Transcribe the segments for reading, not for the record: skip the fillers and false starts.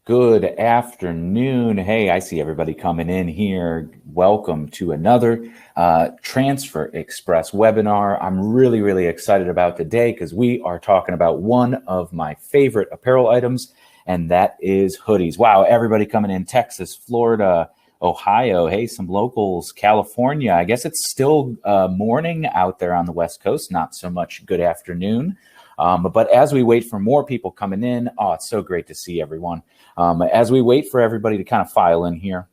Good afternoon. Hey, I see everybody coming in here. Welcome to another Transfer Express webinar. I'm really excited about today because we are talking about one of my favorite apparel items, and that is hoodies. Wow, everybody coming in, Texas, Florida, Ohio. Hey, some locals, California. I guess it's still morning out there on the West Coast, not so much good afternoon. But as we wait for more people coming in, it's so great to see everyone. As we wait for everybody to kind of file in here,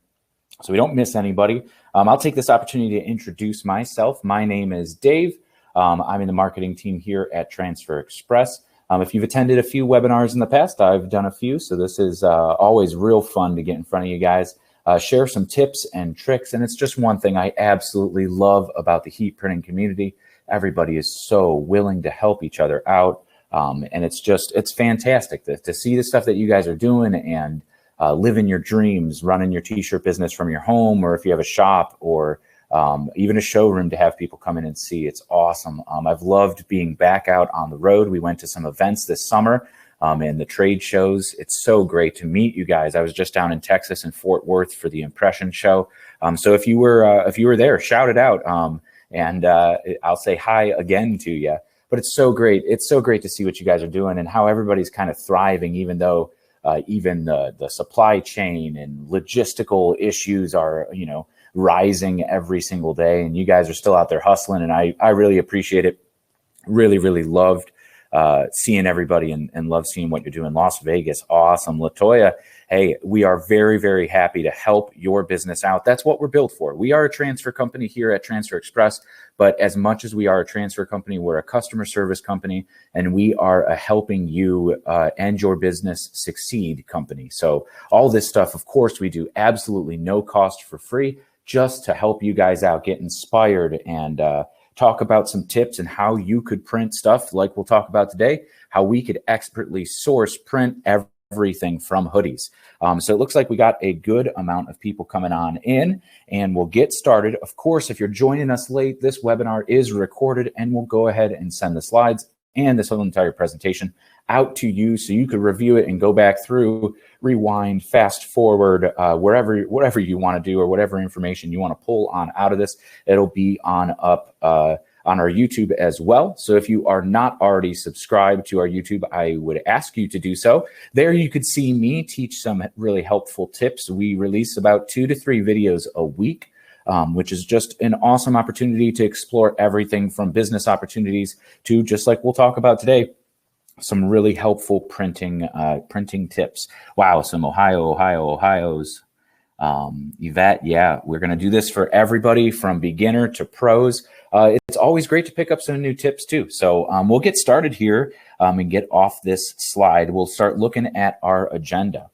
so we don't miss anybody, I'll take this opportunity to introduce myself. My name is Dave. I'm in the marketing team here at Transfer Express. If you've attended a few webinars in the past, I've done a few, so this is always real fun to get in front of you guys, share some tips and tricks. And it's just one thing I absolutely love about the heat printing community. Everybody is so willing to help each other out. And it's fantastic to see the stuff that you guys are doing and living your dreams, running your t-shirt business from your home, or if you have a shop or even a showroom to have people come in and see. It's awesome. I've loved being back out on the road. We went to some events this summer and the trade shows. It's so great to meet you guys. I was just down in Texas and Fort Worth for the Impression Show. So if you were there, shout it out. And I'll say hi again to you. But it's so great. It's so great to see what you guys are doing and how everybody's kind of thriving, even though even the supply chain and logistical issues are, rising every single day. And you guys are still out there hustling. And I really appreciate it. Really loved seeing everybody and love seeing what you're doing. Las Vegas, awesome. Latoya, hey, we are very happy to help your business out. That's what we're built for. We are a transfer company here at Transfer Express, but as much as we are a transfer company, we're a customer service company, and we are a helping you and your business succeed company. So all this stuff, of course, we do absolutely no cost for free, just to help you guys out, get inspired, and talk about some tips and how you could print stuff like we'll talk about today, how we could expertly source, print everything from hoodies. So it looks like we got a good amount of people coming on in, and we'll get started. Of course, if you're joining us late, this webinar is recorded, and we'll go ahead and send the slides and this whole entire presentation out to you so you could review it and go back through, rewind, fast forward, whatever you want to do, or whatever information you want to pull on out of this. It'll be on our YouTube as well. So if you are not already subscribed to our YouTube, I would ask you to do so. There you could see me teach some really helpful tips. We release about 2 to 3 videos a week, which is just an awesome opportunity to explore everything from business opportunities to, just like we'll talk about today, some really helpful printing tips. Wow, some Ohio's. Yvette, yeah, we're going to do this for everybody from beginner to pros. It's always great to pick up some new tips too. So we'll get started here and get off this slide. We'll start looking at our agenda.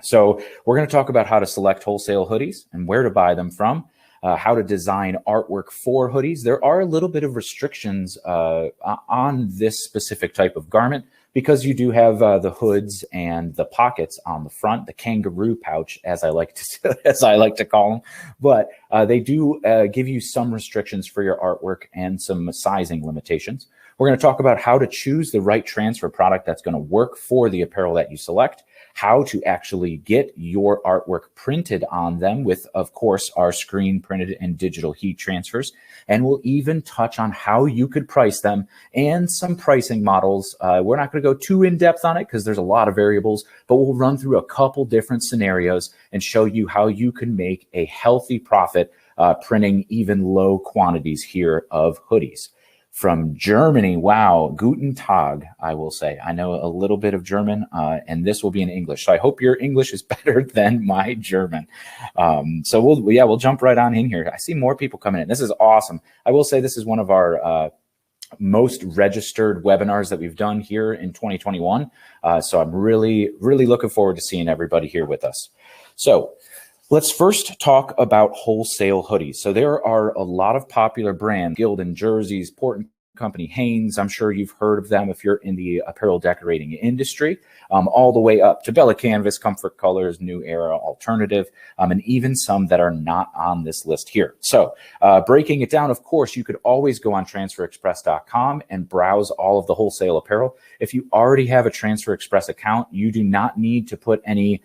So we're going to talk about how to select wholesale hoodies and where to buy them from, how to design artwork for hoodies. There are a little bit of restrictions on this specific type of garment because you do have the hoods and the pockets on the front, the kangaroo pouch, as I like to call them. But they do give you some restrictions for your artwork and some sizing limitations. We're going to talk about how to choose the right transfer product that's going to work for the apparel that you select, how to actually get your artwork printed on them with, of course, our screen printed and digital heat transfers. And we'll even touch on how you could price them and some pricing models. We're not going to go too in depth on it because there's a lot of variables, but we'll run through a couple different scenarios and show you how you can make a healthy profit printing even low quantities here of hoodies. From Germany, wow, Guten Tag, I will say. I know a little bit of German, and this will be in English. So I hope your English is better than my German. So we'll jump right on in here. I see more people coming in. This is awesome. I will say this is one of our most registered webinars that we've done here in 2021. So I'm really looking forward to seeing everybody here with us. So let's first talk about wholesale hoodies. So there are a lot of popular brands, Guild and Jerseys, Port & company Hanes. I'm sure you've heard of them if you're in the apparel decorating industry, all the way up to Bella Canvas, Comfort Colors, New Era, Alternative, and even some that are not on this list here. So breaking it down, of course, you could always go on transferexpress.com and browse all of the wholesale apparel. If you already have a Transfer Express account, you do not need to put any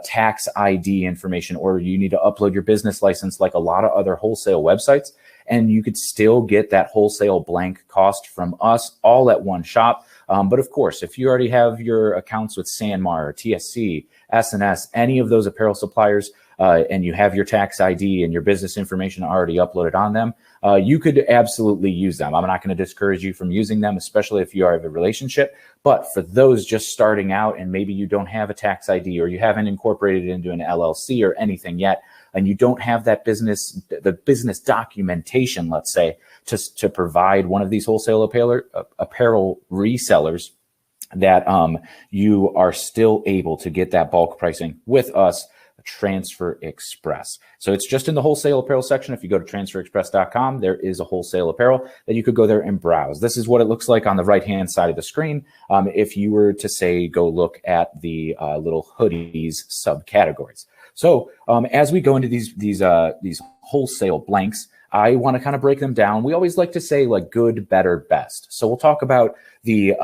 tax ID information, or you need to upload your business license like a lot of other wholesale websites. And you could still get that wholesale blank cost from us all at one shop. But of course, if you already have your accounts with Sanmar, TSC, SNS, any of those apparel suppliers, and you have your tax ID and your business information already uploaded on them, you could absolutely use them. I'm not going to discourage you from using them, especially if you have a relationship. But for those just starting out and maybe you don't have a tax ID or you haven't incorporated it into an LLC or anything yet, and you don't have that the business documentation, let's say, to provide one of these wholesale apparel resellers, that you are still able to get that bulk pricing with us, Transfer Express. So it's just in the wholesale apparel section. If you go to transferexpress.com, there is a wholesale apparel that you could go there and browse. This is what it looks like on the right-hand side of the screen. If you were to say, go look at the little hoodies subcategories. So as we go into these wholesale blanks, I want to kind of break them down. We always like to say like good, better, best. So we'll talk about the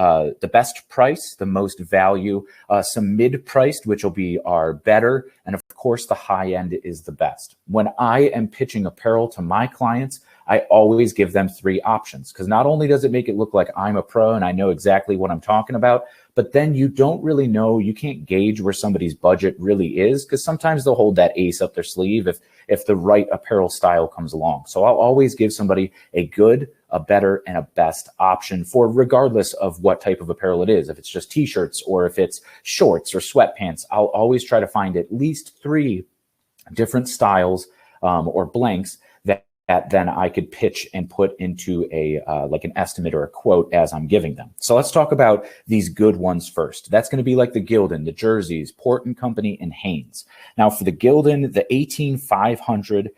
best price, the most value, some mid-priced, which will be our better, and of course the high end is the best. When I am pitching apparel to my clients, I always give them three options, because not only does it make it look like I'm a pro and I know exactly what I'm talking about, but then you don't really know, you can't gauge where somebody's budget really is, because sometimes they'll hold that ace up their sleeve if the right apparel style comes along. So I'll always give somebody a good, a better, and a best option for regardless of what type of apparel it is. If it's just t-shirts or if it's shorts or sweatpants, I'll always try to find at least three different styles or blanks that then I could pitch and put into a like an estimate or a quote as I'm giving them. So let's talk about these good ones first. That's going to be like the Gildan, the Jerseys, Port & Company, and Hanes. Now for the Gildan, the 18500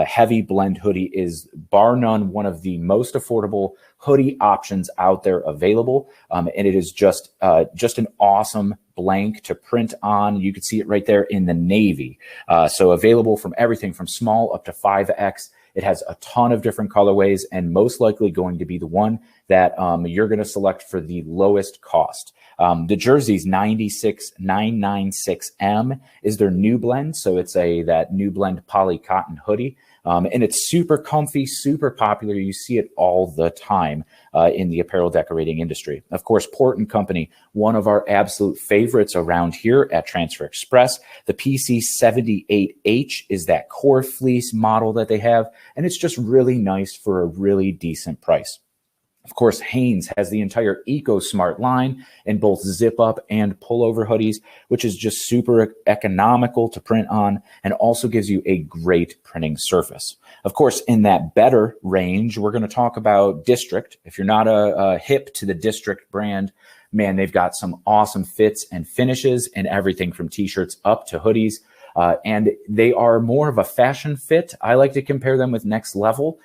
heavy blend hoodie is bar none one of the most affordable hoodie options out there available. And it is just an awesome blank to print on. You can see it right there in the navy. So available from everything from small up to 5X. It has a ton of different colorways and most likely going to be the one that you're going to select for the lowest cost. The Jerseys 96996M is their new blend. So it's that new blend poly cotton hoodie. And it's super comfy, super popular. You see it all the time in the apparel decorating industry. Of course, Port & Company, one of our absolute favorites around here at Transfer Express. The PC78H is that core fleece model that they have, and it's just really nice for a really decent price. Of course, Hanes has the entire EcoSmart line in both zip-up and pullover hoodies, which is just super economical to print on and also gives you a great printing surface. Of course, in that better range, we're going to talk about District. If you're not a hip to the District brand, man, they've got some awesome fits and finishes and everything from t-shirts up to hoodies. And they are more of a fashion fit. I like to compare them with Next Level.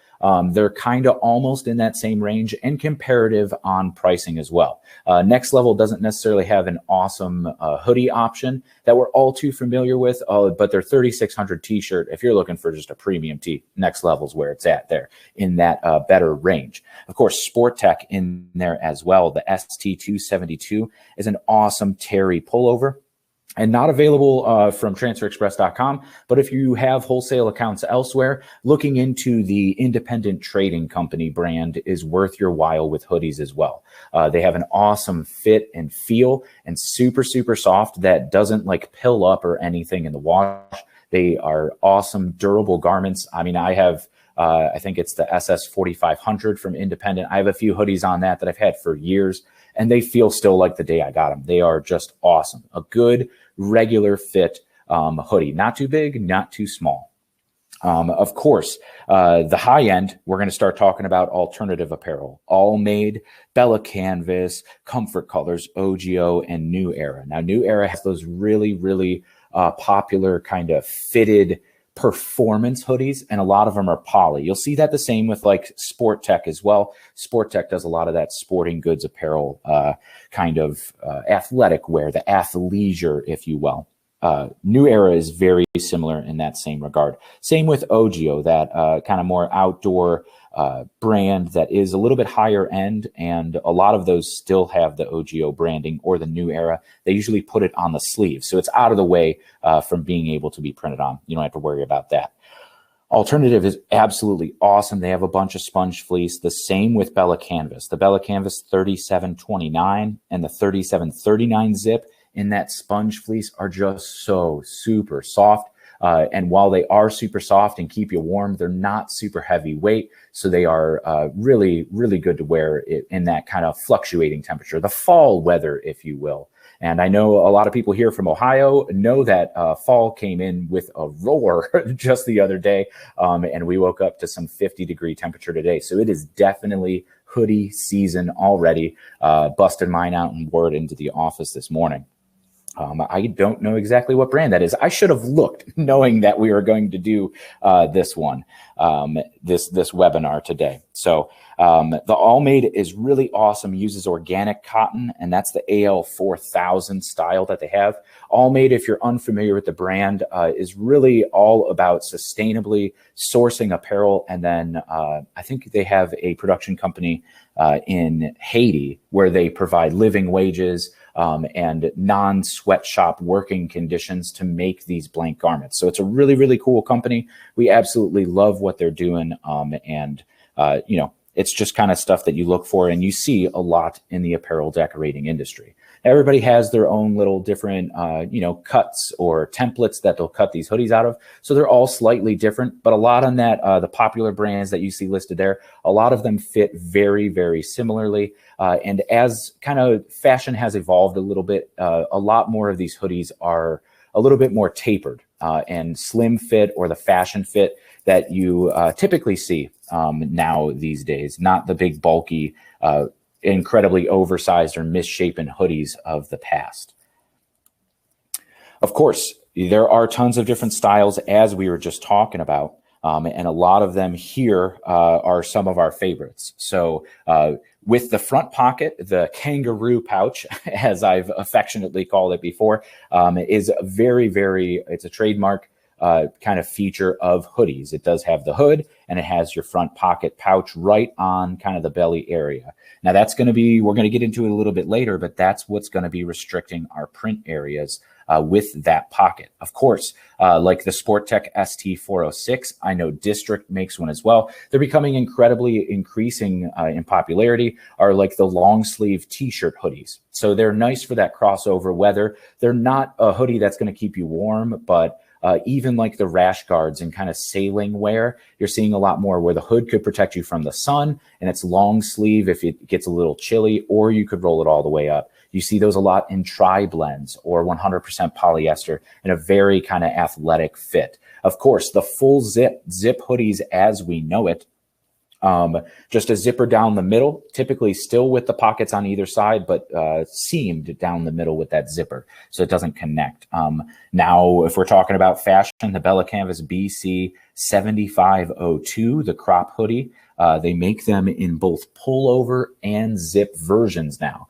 They're kind of almost in that same range and comparative on pricing as well. Next Level doesn't necessarily have an awesome hoodie option that we're all too familiar with, but their 3600 t-shirt, if you're looking for just a premium tee, Next Level's where it's at there in that better range. Of course, Sport Tech in there as well. The ST272 is an awesome terry pullover. And not available from transferexpress.com. But if you have wholesale accounts elsewhere, looking into the independent trading company brand is worth your while with hoodies as well. They have an awesome fit and feel and super, super soft that doesn't like pill up or anything in the wash. They are awesome, durable garments. I mean, I have I think it's the SS 4500 from Independent. I have a few hoodies on that I've had for years, and they feel still like the day I got them. They are just awesome. A good, regular fit hoodie. Not too big, not too small. Of course, the high end, we're going to start talking about alternative apparel. All Made, Bella Canvas, Comfort Colors, OGO, and New Era. Now, New Era has those really, really popular kind of fitted performance hoodies, and a lot of them are poly. You'll see that the same with like Sport Tech as well. Sport Tech does a lot of that sporting goods apparel, kind of athletic wear, the athleisure, if you will. New Era is very similar in that same regard. Same with OGIO, that kind of more outdoor brand that is a little bit higher end, and a lot of those still have the OGIO branding or the New Era. They usually put it on the sleeve, so it's out of the way from being able to be printed on. You don't have to worry about that. Alternative is absolutely awesome. They have a bunch of sponge fleece. The same with Bella Canvas. The Bella Canvas 3729 and the 3739 zip in that sponge fleece are just so super soft. And while they are super soft and keep you warm, they're not super heavy weight. So they are really, really good to wear in that kind of fluctuating temperature, the fall weather, if you will. And I know a lot of people here from Ohio know that fall came in with a roar just the other day. And we woke up to some 50-degree temperature today. So it is definitely hoodie season already. Busted mine out and wore it into the office this morning. I don't know exactly what brand that is. I should have looked, knowing that we were going to do this one, this webinar today. So the All Made is really awesome, uses organic cotton, and that's the AL4000 style that they have. All Made, if you're unfamiliar with the brand, is really all about sustainably sourcing apparel. And then I think they have a production company in Haiti where they provide living wages and non-sweatshop working conditions to make these blank garments. So it's a really, really cool company. We absolutely love what they're doing. You know, it's just kind of stuff that you look for and you see a lot in the apparel decorating industry. Everybody has their own little different, you know, cuts or templates that they'll cut these hoodies out of. So they're all slightly different, but a lot on that, the popular brands that you see listed there, a lot of them fit very, very similarly. And as kind of fashion has evolved a little bit, a lot more of these hoodies are a little bit more tapered and slim fit, or the fashion fit that you typically see now these days, not the big bulky, incredibly oversized or misshapen hoodies of the past. Of course, there are tons of different styles, as we were just talking about, and a lot of them here are some of our favorites. So with the front pocket, the kangaroo pouch, as I've affectionately called it before, is very, very, it's a trademark kind of feature of hoodies. It does have the hood, and it has your front pocket pouch right on kind of the belly area. Now that's going to be, we're going to get into it a little bit later, but that's what's going to be restricting our print areas with that pocket. Of course, like the Sport Tech ST406, I know District makes one as well. They're becoming incredibly increasing in popularity, are like the long sleeve t-shirt hoodies. So they're nice for that crossover weather. They're not a hoodie that's going to keep you warm, but even like the rash guards and kind of sailing wear, you're seeing a lot more where the hood could protect you from the sun, and it's long sleeve if it gets a little chilly, or you could roll it all the way up. You see those a lot in tri-blends or 100% polyester in a very kind of athletic fit. Of course, the full zip hoodies as we know it, just a zipper down the middle, typically still with the pockets on either side, but seamed down the middle with that zipper, so it doesn't connect. Now, if we're talking about fashion, the Bella Canvas BC 7502, the crop hoodie, they make them in both pullover and zip versions now.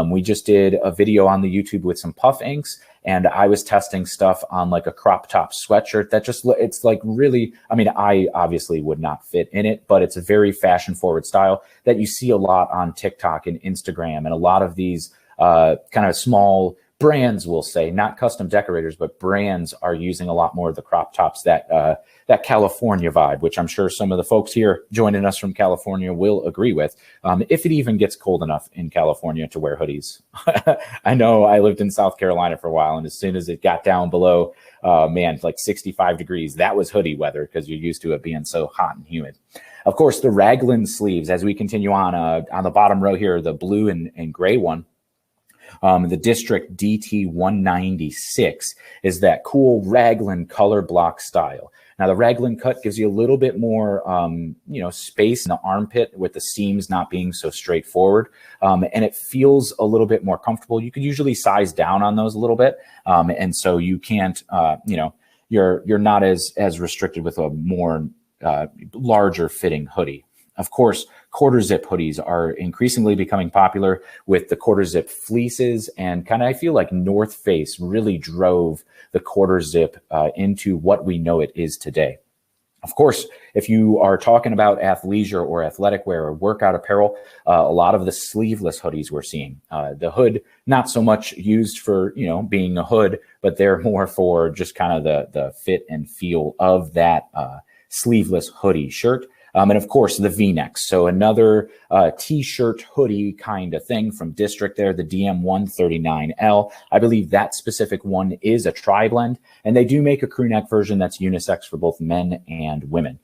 We just did a video on the YouTube with some puff inks, and I was testing stuff on like a crop top sweatshirt that just, it's like really, I mean, I obviously would not fit in it, but it's a very fashion forward style that you see a lot on TikTok and Instagram, and a lot of these kind of small brands, will say, not custom decorators, but brands are using a lot more of the crop tops that that California vibe, which I'm sure some of the folks here joining us from California will agree with, if it even gets cold enough in California to wear hoodies. I know I lived in South Carolina for a while, and as soon as it got down below, man, like 65 degrees, that was hoodie weather, because you're used to it being so hot and humid. Of course, the raglan sleeves, as we continue on the bottom row here, the blue and gray one, the District DT196 is that cool raglan color block style. Now, the raglan cut gives you a little bit more, you know, space in the armpit, with the seams not being so straightforward, and it feels a little bit more comfortable. You could usually size down on those a little bit, and so you can't, you know, you're not as restricted with a more larger fitting hoodie. Of course, quarter zip hoodies are increasingly becoming popular with the quarter zip fleeces, and kind of I feel like North Face really drove the quarter zip into what we know it is today. Of course, if you are talking about athleisure or athletic wear or workout apparel, a lot of the sleeveless hoodies we're seeing. The hood, not so much used for, being a hood, but they're more for just kind of the fit and feel of that sleeveless hoodie shirt. And of course, the V-necks. So another t-shirt hoodie kind of thing from District there, the DM139L. I believe that specific one is a tri-blend, and they do make a crew neck version that's unisex for both men and women.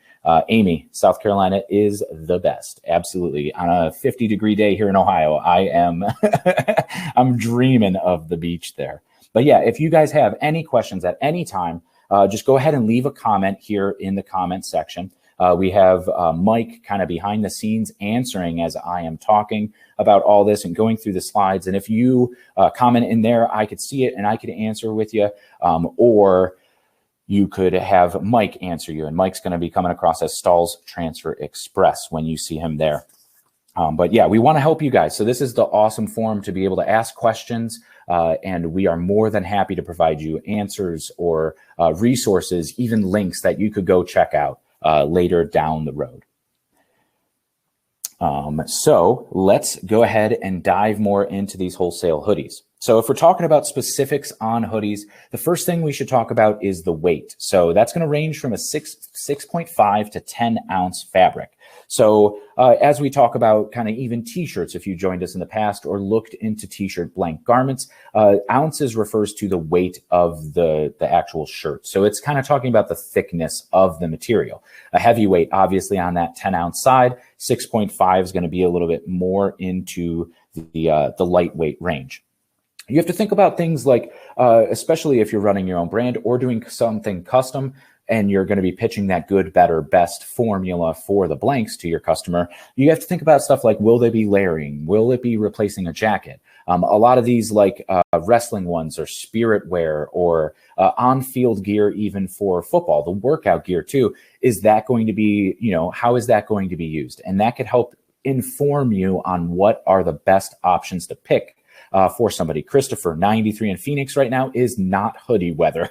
Amy, South Carolina is the best. Absolutely. On a 50-degree day here in Ohio, I'm dreaming of the beach there. But yeah, if you guys have any questions at any time, just go ahead and leave a comment here in the comment section. We have Mike kind of behind the scenes answering as I am talking about all this and going through the slides. And if you comment in there, I could see it and I could answer with you. Or you could have Mike answer you. And Mike's going to be coming across as Stahl's Transfer Express when you see him there. But yeah, we want to help you guys. So this is the awesome forum to be able to ask questions. And we are more than happy to provide you answers or resources, even links that you could go check out later down the road. So let's go ahead and dive more into these wholesale hoodies. So if we're talking about specifics on hoodies, the first thing we should talk about is the weight. So that's going to range from a 6.5 to 10 ounce fabric. So as we talk about kind of even t-shirts, if you joined us in the past or looked into t-shirt blank garments, ounces refers to the weight of the actual shirt. So it's kind of talking about the thickness of the material. A heavyweight, obviously on that 10 ounce side, 6.5 is going to be a little bit more into the lightweight range. You have to think about things like, especially if you're running your own brand or doing something custom, and you're going to be pitching that good, better, best formula for the blanks to your customer, you have to think about stuff like, will they be layering? Will it be replacing a jacket? A lot of these like wrestling ones or spirit wear or on-field gear, even for football, the workout gear too, is that going to be, how is that going to be used? And that could help inform you on what are the best options to pick for somebody. Christopher, 93 in Phoenix right now is not hoodie weather.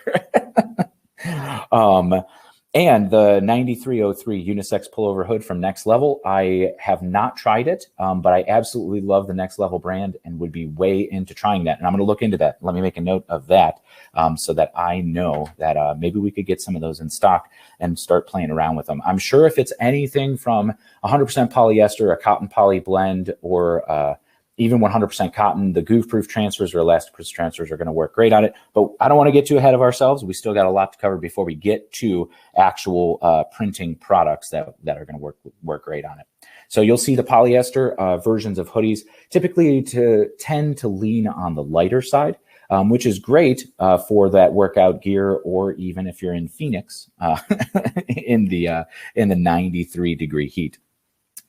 And the 9303 unisex pullover hood from Next Level, I have not tried it, but I absolutely love the Next Level brand and would be way into trying that. And I'm going to look into that. Let me make a note of that so that I know that maybe we could get some of those in stock and start playing around with them. I'm sure if it's anything from 100% polyester, a cotton poly blend, or even 100% cotton, the goof-proof transfers or elastic transfers are going to work great on it. But I don't want to get too ahead of ourselves. We still got a lot to cover before we get to actual printing products that are going to work great on it. So you'll see the polyester versions of hoodies typically tend to lean on the lighter side, which is great for that workout gear, or even if you're in Phoenix in the 93-degree heat.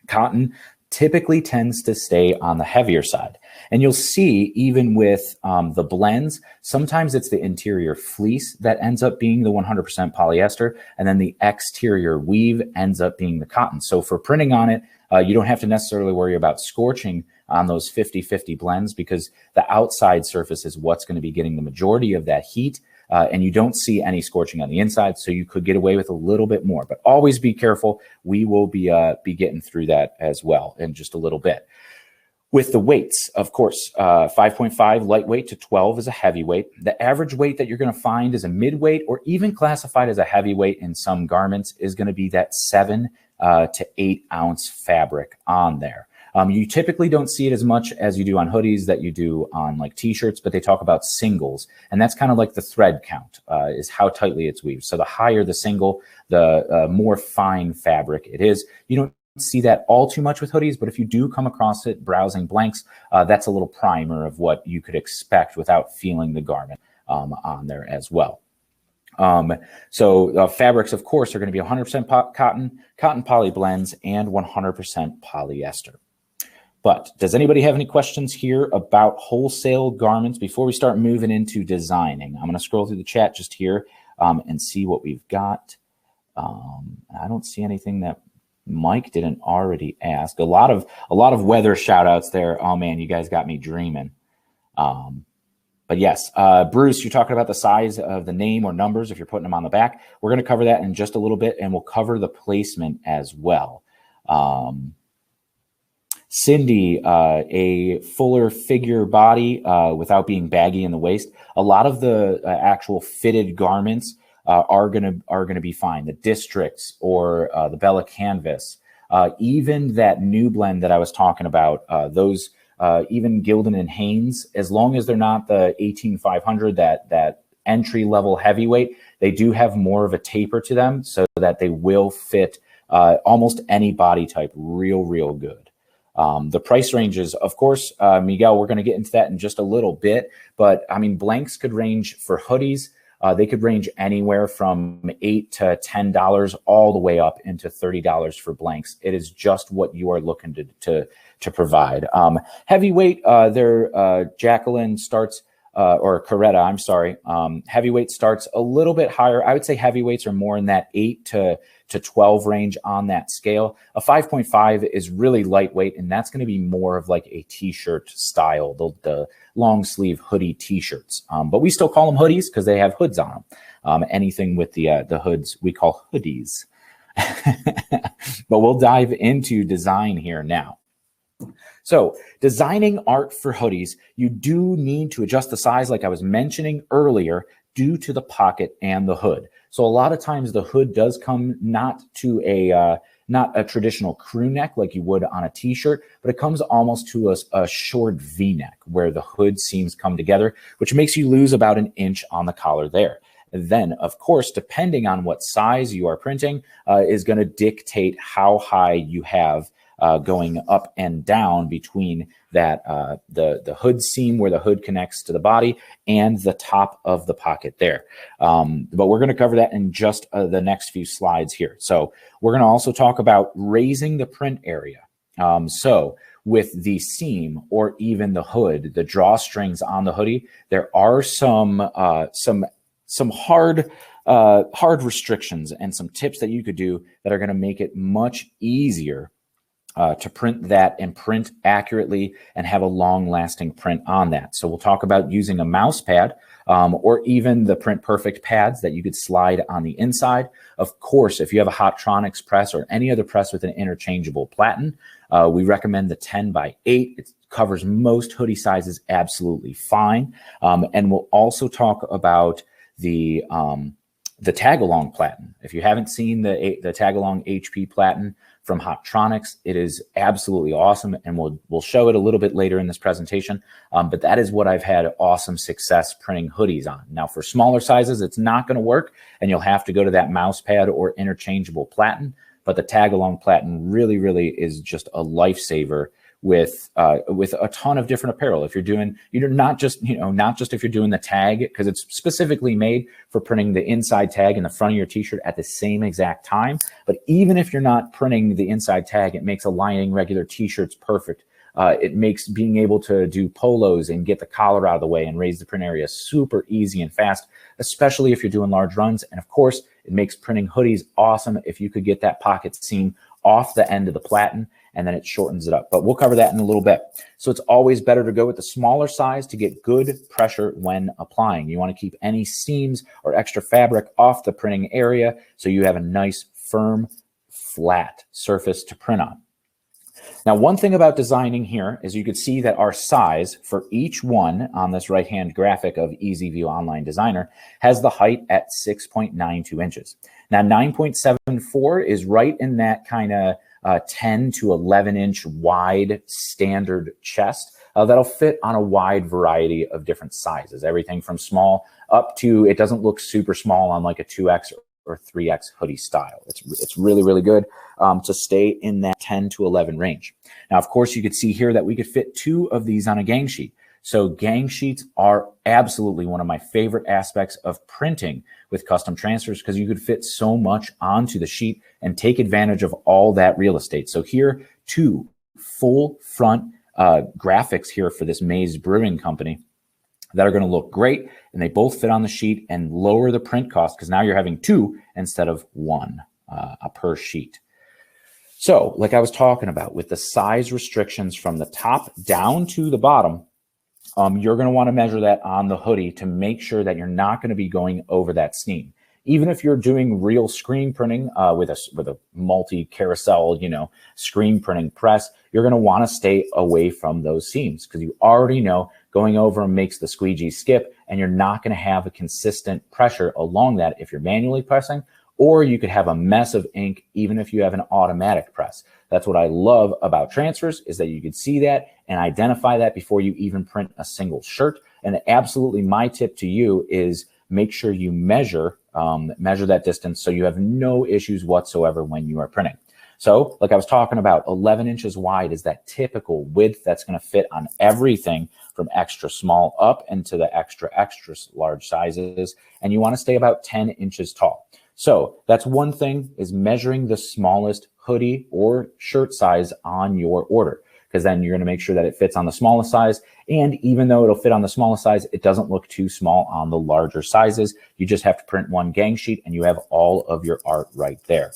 Cotton typically tends to stay on the heavier side. And you'll see even with the blends, sometimes it's the interior fleece that ends up being the 100% polyester, and then the exterior weave ends up being the cotton. So for printing on it, you don't have to necessarily worry about scorching on those 50-50 blends, because the outside surface is what's going to be getting the majority of that heat. And you don't see any scorching on the inside, so you could get away with a little bit more. But always be careful. We will be getting through that as well in just a little bit. With the weights, of course, 5.5 lightweight to 12 is a heavyweight. The average weight that you're going to find is a midweight, or even classified as a heavyweight in some garments, is going to be that 7 to 8 ounce fabric on there. You typically don't see it as much as you do on hoodies that you do on like t-shirts, but they talk about singles, and that's kind of like the thread count is how tightly it's weaved. So the higher the single, the more fine fabric it is. You don't see that all too much with hoodies, but if you do come across it browsing blanks, that's a little primer of what you could expect without feeling the garment on there as well. So fabrics, of course, are going to be 100% cotton poly blends, and 100% polyester. But does anybody have any questions here about wholesale garments before we start moving into designing? I'm going to scroll through the chat just here and see what we've got. I don't see anything that Mike didn't already ask. A lot of weather shout outs there. Oh man, you guys got me dreaming. But yes, Bruce, you're talking about the size of the name or numbers if you're putting them on the back. We're going to cover that in just a little bit, and we'll cover the placement as well. Cindy, a fuller figure body without being baggy in the waist. A lot of the actual fitted garments are gonna be fine. The Districts or the Bella Canvas, even that new blend that I was talking about, those even Gildan and Hanes, as long as they're not the 18500, that entry level heavyweight, they do have more of a taper to them so that they will fit almost any body type real good. The price ranges, of course, Miguel, we're going to get into that in just a little bit, but I mean, blanks could range for hoodies. They could range anywhere from $8 to $10 all the way up into $30 for blanks. It is just what you are looking to provide. Heavyweight, Jacqueline starts, or Coretta, I'm sorry. Heavyweight starts a little bit higher. I would say heavyweights are more in that 8 to 12 range on that scale. A 5.5 is really lightweight, and that's going to be more of like a t-shirt style, the long sleeve hoodie t-shirts. But we still call them hoodies because they have hoods on them. Anything with the hoods we call hoodies. But we'll dive into design here now. So designing art for hoodies, you do need to adjust the size like I was mentioning earlier due to the pocket and the hood. So a lot of times the hood does come not a traditional crew neck like you would on a t-shirt, but it comes almost to a short V-neck where the hood seams come together, which makes you lose about an inch on the collar there. Then, of course, depending on what size you are printing, is going to dictate how high you have going up and down between that the hood seam where the hood connects to the body and the top of the pocket there. But we're going to cover that in just the next few slides here. So we're going to also talk about raising the print area. So with the seam or even the hood, the drawstrings on the hoodie, there are some hard restrictions and some tips that you could do that are going to make it much easier to print that and print accurately and have a long-lasting print on that. So we'll talk about using a mouse pad or even the Print Perfect pads that you could slide on the inside. Of course, if you have a Hotronix press or any other press with an interchangeable platen, we recommend the 10x8. It covers most hoodie sizes absolutely fine. And we'll also talk about the tag-along platen. If you haven't seen the tag-along HP platen from Hotronix, it is absolutely awesome, and we'll show it a little bit later in this presentation. But that is what I've had awesome success printing hoodies on. Now, for smaller sizes, it's not going to work, and you'll have to go to that mouse pad or interchangeable platen. But the tag-along platen really is just a lifesaver with a ton of different apparel. If you're not just if you're doing the tag, because it's specifically made for printing the inside tag in the front of your t-shirt at the same exact time. But even if you're not printing the inside tag, it makes aligning regular t-shirts perfect. It makes being able to do polos and get the collar out of the way and raise the print area super easy and fast, especially if you're doing large runs. And of course, it makes printing hoodies awesome if you could get that pocket seam off the end of the platen, and then it shortens it up. But we'll cover that in a little bit. So it's always better to go with the smaller size to get good pressure when applying. You want to keep any seams or extra fabric off the printing area so you have a nice, firm, flat surface to print on. Now, one thing about designing here is you could see that our size for each one on this right-hand graphic of Easy View Online Designer has the height at 6.92 inches. Now, 9.74 is right in that kind of 10 to 11 inch wide standard chest that'll fit on a wide variety of different sizes, everything from small up to, it doesn't look super small on like a 2X or 3X hoodie style. It's really good to stay in that 10 to 11 range. Now, of course, you could see here that we could fit 2 of these on a gang sheet. So gang sheets are absolutely one of my favorite aspects of printing with custom transfers because you could fit so much onto the sheet and take advantage of all that real estate. So here, 2 full front graphics here for this Maze Brewing Company. that are going to look great, and they both fit on the sheet and lower the print cost because now you're having two instead of one per sheet. So like I was talking about with the size restrictions from the top down to the bottom, you're going to want to measure that on the hoodie to make sure that you're not going to be going over that seam. Even if you're doing real screen printing with a multi-carousel, screen printing press, you're going to want to stay away from those seams because you already know going over them makes the squeegee skip, and you're not going to have a consistent pressure along that if you're manually pressing, or you could have a mess of ink even if you have an automatic press. That's what I love about transfers, is that you can see that and identify that before you even print a single shirt. And absolutely my tip to you is make sure you measure that distance so you have no issues whatsoever when you are printing. So like I was talking about, 11 inches wide is that typical width that's going to fit on everything from extra small up into the extra large sizes. And you want to stay about 10 inches tall. So that's one thing, is measuring the smallest hoodie or shirt size on your order, because then you're going to make sure that it fits on the smallest size. And even though it'll fit on the smallest size, it doesn't look too small on the larger sizes. You just have to print one gang sheet and you have all of your art right there.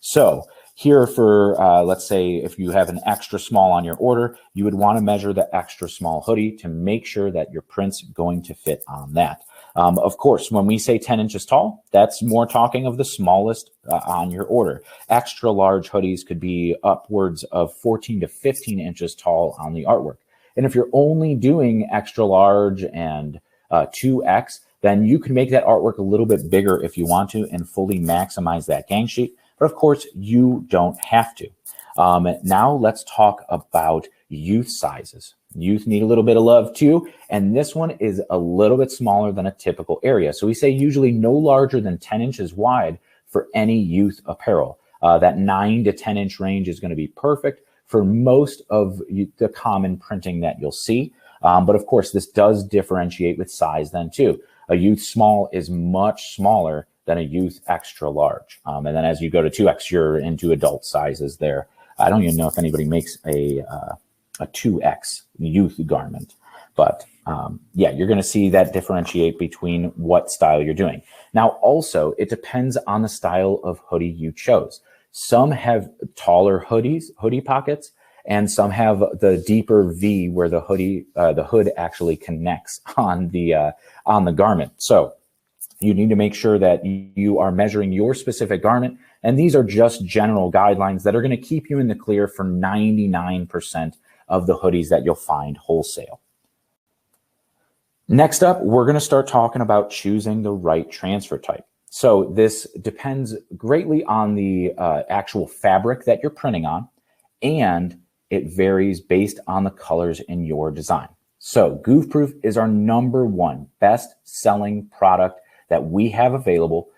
So here for, let's say if you have an extra small on your order, you would want to measure the extra small hoodie to make sure that your print's going to fit on that. Of course, when we say 10 inches tall, that's more talking of the smallest on your order. Extra large hoodies could be upwards of 14 to 15 inches tall on the artwork. And if you're only doing extra large and 2X, then you can make that artwork a little bit bigger if you want to and fully maximize that gang sheet. But of course, you don't have to. Now let's talk about youth sizes. Youth need a little bit of love too, and this one is a little bit smaller than a typical area. So we say usually no larger than 10 inches wide for any youth apparel. That 9 to 10 inch range is going to be perfect for most of the common printing that you'll see. But of course, this does differentiate with size then too. A youth small is much smaller than a youth extra large. And then as you go to 2X, you're into adult sizes there. I don't even know if anybody makes a 2X youth garment, but yeah, you're going to see that differentiate between what style you're doing. Now, also, it depends on the style of hoodie you chose. Some have taller hoodie pockets, and some have the deeper V where the hood actually connects on the garment. So you need to make sure that you are measuring your specific garment. And these are just general guidelines that are going to keep you in the clear for 99% of the hoodies that you'll find wholesale. Next up, we're going to start talking about choosing the right transfer type. So this depends greatly on the actual fabric that you're printing on, and it varies based on the colors in your design. So Goof Proof is our #1 best-selling product that we have available.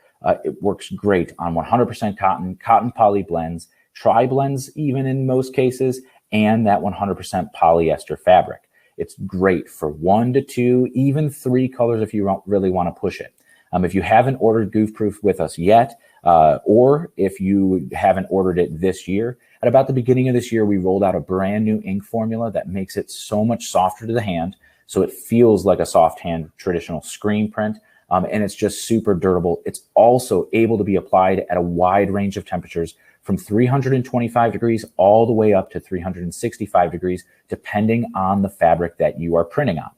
It works great on 100% cotton poly blends, tri-blends even in most cases, and that 100% polyester fabric. It's great for 1 to 2, even 3 colors if you really want to push it. If you haven't ordered Goof Proof with us yet, or if you haven't ordered it this year, at about the beginning of this year, we rolled out a brand new ink formula that makes it so much softer to the hand, so it feels like a soft hand traditional screen print. And it's just super durable. It's also able to be applied at a wide range of temperatures from 325 degrees all the way up to 365 degrees, depending on the fabric that you are printing on.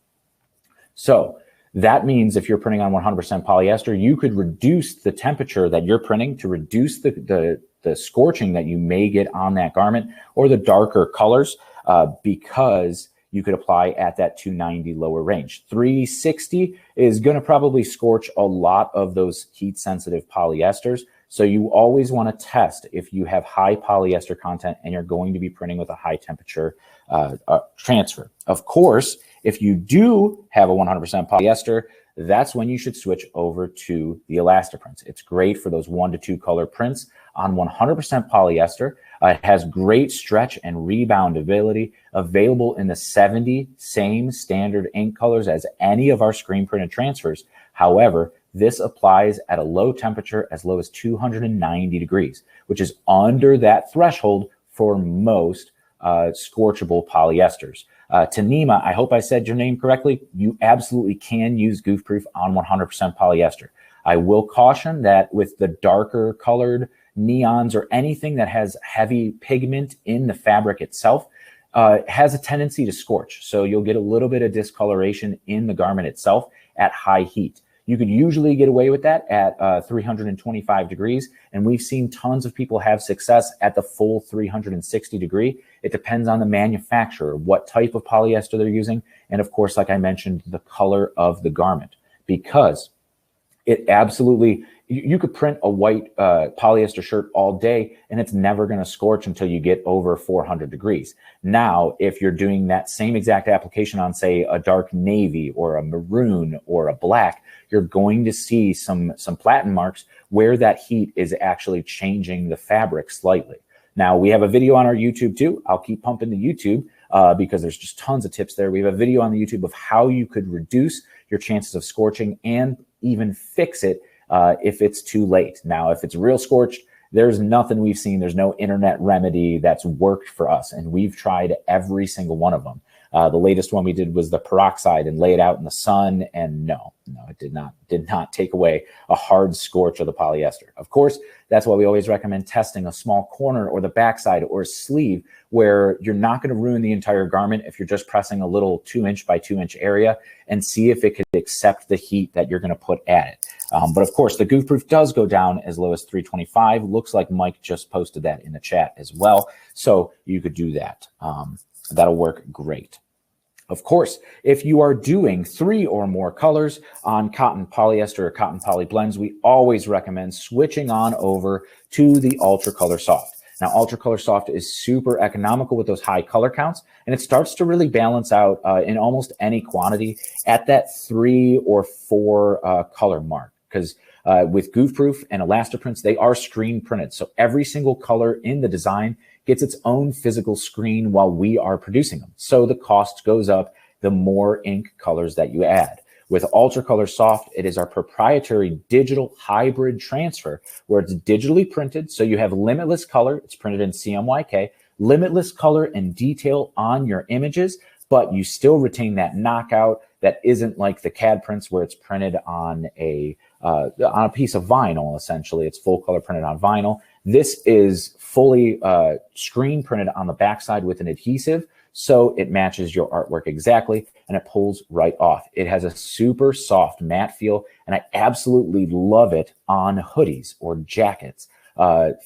So that means if you're printing on 100% polyester, you could reduce the temperature that you're printing to reduce the scorching that you may get on that garment or the darker colors because you could apply at that 290 lower range. 360 is going to probably scorch a lot of those heat sensitive polyesters. So you always want to test if you have high polyester content and you're going to be printing with a high temperature transfer. Of course, if you do have a 100% polyester, that's when you should switch over to the Elastiprints. It's great for those 1 to 2 color prints on 100% polyester. It has great stretch and rebound ability, available in the 70 same standard ink colors as any of our screen printed transfers. However, this applies at a low temperature as low as 290 degrees, which is under that threshold for most scorchable polyesters. Tanima, I hope I said your name correctly. You absolutely can use goof proof on 100% polyester. I will caution that with the darker colored neons or anything that has heavy pigment in the fabric itself, has a tendency to scorch. So you'll get a little bit of discoloration in the garment itself at high heat. You could usually get away with that at 325 degrees. And we've seen tons of people have success at the full 360 degree. It depends on the manufacturer, what type of polyester they're using. And of course, like I mentioned, the color of the garment, because it absolutely, you could print a white polyester shirt all day and it's never going to scorch until you get over 400 degrees. Now, if you're doing that same exact application on, say, a dark navy or a maroon or a black, you're going to see some platen marks where that heat is actually changing the fabric slightly. Now, we have a video on our YouTube too. I'll keep pumping the YouTube because there's just tons of tips there. We have a video on the YouTube of how you could reduce your chances of scorching and even fix it if it's too late. Now, if it's real scorched, there's nothing we've seen. There's no internet remedy that's worked for us. And we've tried every single one of them. The latest one we did was the peroxide and lay it out in the sun. And no, it did not take away a hard scorch of the polyester. Of course, that's why we always recommend testing a small corner or the backside or sleeve where you're not going to ruin the entire garment if you're just pressing a little 2-inch by 2-inch area, and see if it could accept the heat that you're going to put at it. But of course, the goof proof does go down as low as 325. Looks like Mike just posted that in the chat as well. So you could do that. That'll work great. Of course, if you are doing 3 or more colors on cotton polyester or cotton poly blends, we always recommend switching on over to the Ultra Color Soft. Now, Ultra Color Soft is super economical with those high color counts, and it starts to really balance out in almost any quantity at that 3 or 4 color mark. Because with goof proof and Elastiprints, they are screen printed. So every single color in the design gets its own physical screen while we are producing them. So the cost goes up the more ink colors that you add. With Ultra Color Soft, it is our proprietary digital hybrid transfer where it's digitally printed. So you have limitless color. It's printed in CMYK, limitless color and detail on your images, but you still retain that knockout that isn't like the CAD prints where it's printed on a piece of vinyl. Essentially, it's full color printed on vinyl. This is fully screen printed on the backside with an adhesive, so it matches your artwork exactly, and it pulls right off. It has a super soft matte feel, and I absolutely love it on hoodies or jackets,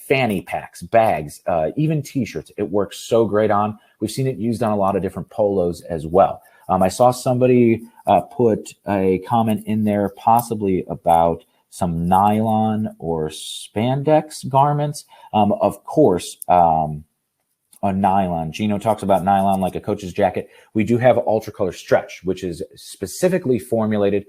fanny packs, bags, even t-shirts. It works so great on. We've seen it used on a lot of different polos as well. I saw somebody put a comment in there possibly about some nylon or spandex garments. Of course, a nylon. Gino talks about nylon like a coach's jacket. We do have Ultra Color Stretch, which is specifically formulated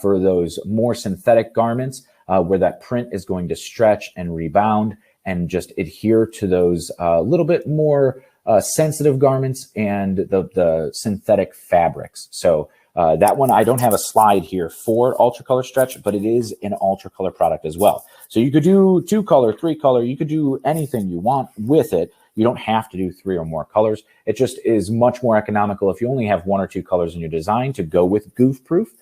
for those more synthetic garments where that print is going to stretch and rebound and just adhere to those little bit more sensitive garments and the synthetic fabrics. So that one, I don't have a slide here for Ultra Color Stretch, but it is an Ultra Color product as well. So you could do 2 color, 3 color, you could do anything you want with it. You don't have to do 3 or more colors. It just is much more economical if you only have 1 or 2 colors in your design to go with goof proof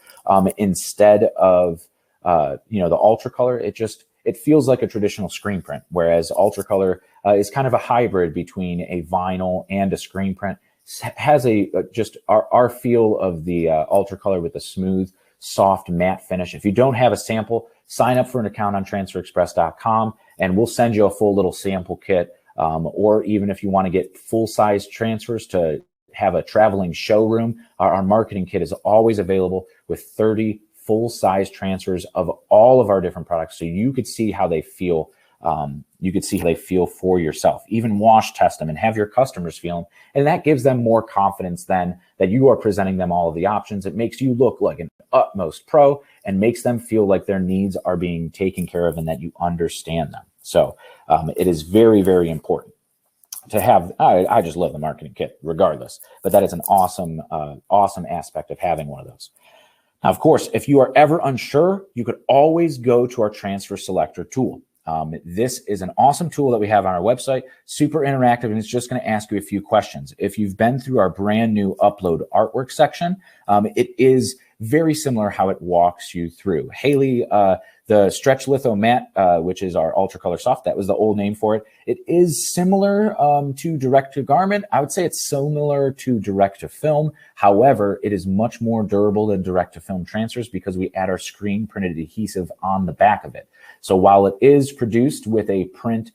instead of the Ultra Color. It feels like a traditional screen print, whereas Ultra Color is kind of a hybrid between a vinyl and a screen print. Has just our feel of the Ultra Color with a smooth, soft, matte finish. If you don't have a sample, sign up for an account on transferexpress.com and we'll send you a full little sample kit. Or even if you want to get full-size transfers to have a traveling showroom, our marketing kit is always available with 30 full-size transfers of all of our different products, so you could see how they feel. You could see how they feel for yourself. Even wash test them and have your customers feel them, and that gives them more confidence then that you are presenting them all of the options. It makes you look like an utmost pro and makes them feel like their needs are being taken care of and that you understand them. So it is very, very important to have. I just love the marketing kit regardless, but that is an awesome, awesome aspect of having one of those. Now, of course, if you are ever unsure, you could always go to our transfer selector tool. This is an awesome tool that we have on our website, super interactive, and it's just going to ask you a few questions. If you've been through our brand new upload artwork section, it is very similar how it walks you through. Haley, the stretch litho matte, which is our ultra color soft, that was the old name for it. It is similar to direct to garment. I would say it's similar to direct to film. However, it is much more durable than direct to film transfers because we add our screen printed adhesive on the back of it. So while it is produced with a print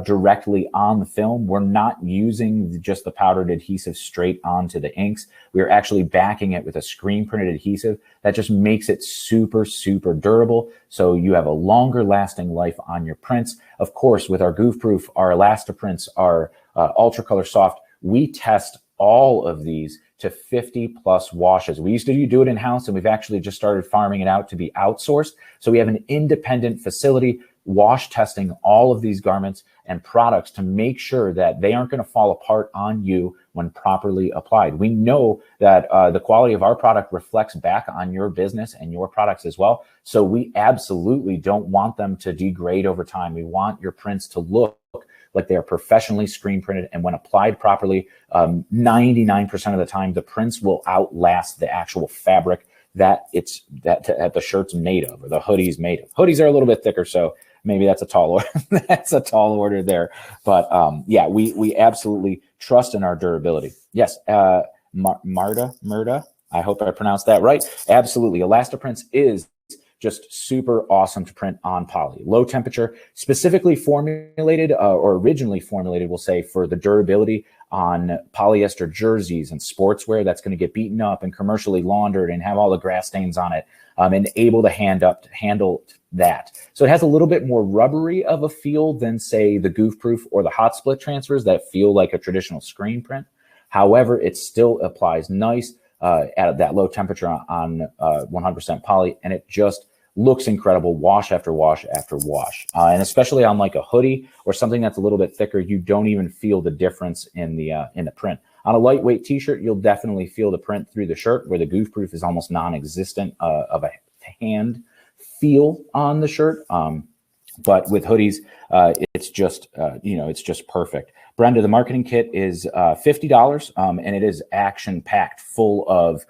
directly on the film, we're not using just the powdered adhesive straight onto the inks. We're actually backing it with a screen printed adhesive that just makes it super, super durable. So you have a longer lasting life on your prints. Of course, with our goof proof, our Elastiprints, our ultra color soft, we test all of these to 50 plus washes. We used to do it in house, and we've actually just started farming it out to be outsourced. So we have an independent facility wash testing all of these garments and products to make sure that they aren't going to fall apart on you when properly applied. We know that the quality of our product reflects back on your business and your products as well. So we absolutely don't want them to degrade over time. We want your prints to look like they are professionally screen printed, and when applied properly, 99% of the time, the prints will outlast the actual fabric that the shirt's made of, or the hoodie's made of. Hoodies are a little bit thicker, so maybe that's a tall order. That's a tall order there. But yeah, we absolutely trust in our durability. Yes, Murda, I hope I pronounced that right. Absolutely. Elastiprints is just super awesome to print on poly. Low temperature, specifically formulated or originally formulated, we'll say, for the durability on polyester jerseys and sportswear that's going to get beaten up and commercially laundered and have all the grass stains on it, and able to handle that. So it has a little bit more rubbery of a feel than, say, the goof proof or the hot split transfers that feel like a traditional screen print. However, it still applies nice at that low temperature on 100% poly, and it just looks incredible wash after wash after wash. And especially on like a hoodie or something that's a little bit thicker, you don't even feel the difference in the print. On a lightweight t-shirt, you'll definitely feel the print through the shirt, where the goof proof is almost non-existent of a hand feel on the shirt. But with hoodies, it's just, it's just perfect. Brenda, the marketing kit is $50, and it is action-packed, full of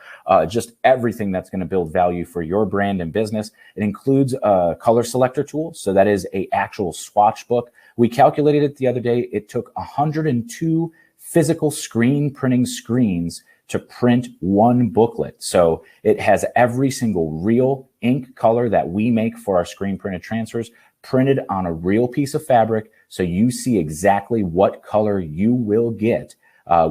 just everything that's going to build value for your brand and business. It includes a color selector tool, so that is a actual swatch book. We calculated it the other day. It took 102 physical screen printing screens to print one booklet. So it has every single real ink color that we make for our screen printed transfers printed on a real piece of fabric, so you see exactly what color you will get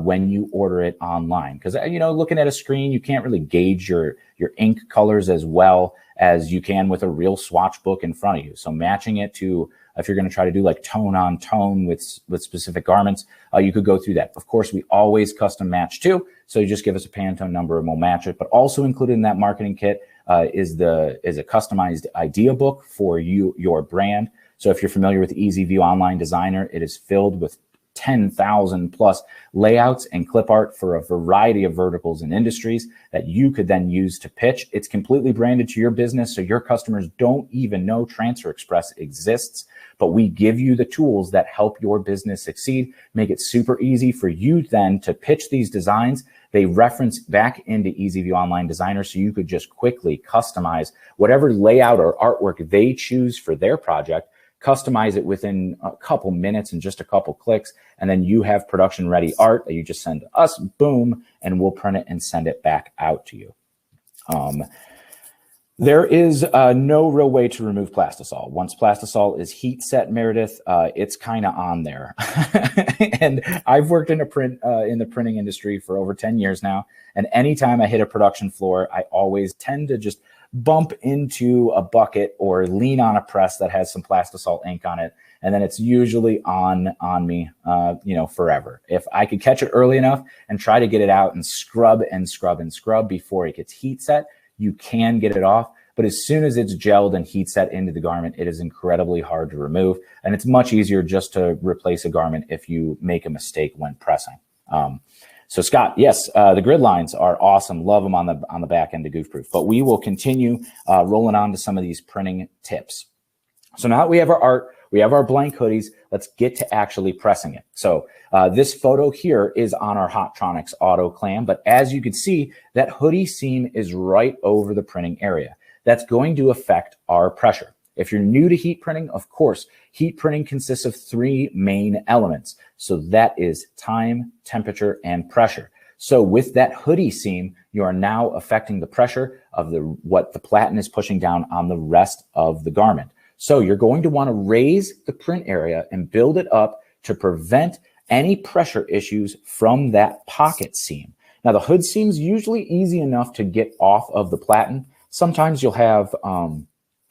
when you order it online. Because looking at a screen, you can't really gauge your ink colors as well as you can with a real swatch book in front of you. So matching it to, if you're going to try to do like tone on tone with specific garments, you could go through that. Of course, we always custom match too, so you just give us a Pantone number and we'll match it. But also included in that marketing kit is a customized idea book for your brand. So if you're familiar with EasyView Online Designer, it is filled with 10,000 plus layouts and clip art for a variety of verticals and industries that you could then use to pitch. It's completely branded to your business, so your customers don't even know Transfer Express exists, but we give you the tools that help your business succeed, make it super easy for you then to pitch these designs. They reference back into EasyView Online Designer, so you could just quickly customize whatever layout or artwork they choose for their project, customize it within a couple minutes and just a couple clicks, and then you have production ready art that you just send to us, boom, and we'll print it and send it back out to you. There is no real way to remove plastisol. Once plastisol is heat set, Meredith, it's kind of on there. And I've worked in the printing industry for over 10 years now, and anytime I hit a production floor, I always tend to just bump into a bucket or lean on a press that has some plastisol ink on it, and then it's usually on me, forever. If I could catch it early enough and try to get it out and scrub and scrub and scrub before it gets heat set, you can get it off. But as soon as it's gelled and heat set into the garment, it is incredibly hard to remove, and it's much easier just to replace a garment if you make a mistake when pressing. So Scott, yes, the grid lines are awesome. Love them on the back end of Goof Proof. But we will continue rolling on to some of these printing tips. So now that we have our art, we have our blank hoodies. Let's get to actually pressing it. So this photo here is on our Hotronix Autoclam, but as you can see, that hoodie seam is right over the printing area. That's going to affect our pressure. If you're new to heat printing, of course, heat printing consists of 3 main elements. So that is time, temperature, and pressure. So with that hoodie seam, you are now affecting the pressure of what the platen is pushing down on the rest of the garment. So you're going to want to raise the print area and build it up to prevent any pressure issues from that pocket seam. Now the hood seam's usually easy enough to get off of the platen. Sometimes you'll have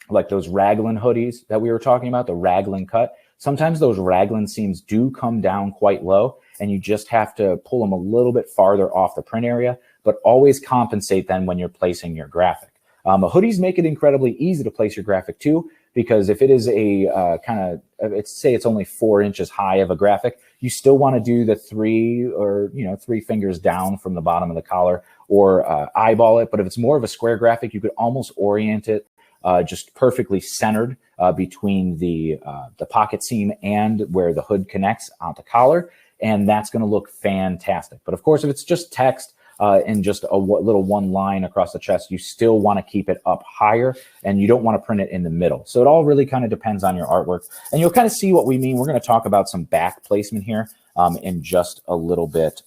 like those raglan hoodies that we were talking about, the raglan cut. Sometimes those raglan seams do come down quite low and you just have to pull them a little bit farther off the print area, but always compensate then when you're placing your graphic. Hoodies make it incredibly easy to place your graphic too, because if it is a say it's only 4 inches high of a graphic, you still want to do the 3 fingers down from the bottom of the collar or eyeball it. But if it's more of a square graphic, you could almost orient it just perfectly centered between the pocket seam and where the hood connects on the collar. And that's going to look fantastic. But of course, if it's just text and just a little one line across the chest, you still want to keep it up higher and you don't want to print it in the middle. So it all really kind of depends on your artwork. And you'll kind of see what we mean. We're going to talk about some back placement here in just a little bit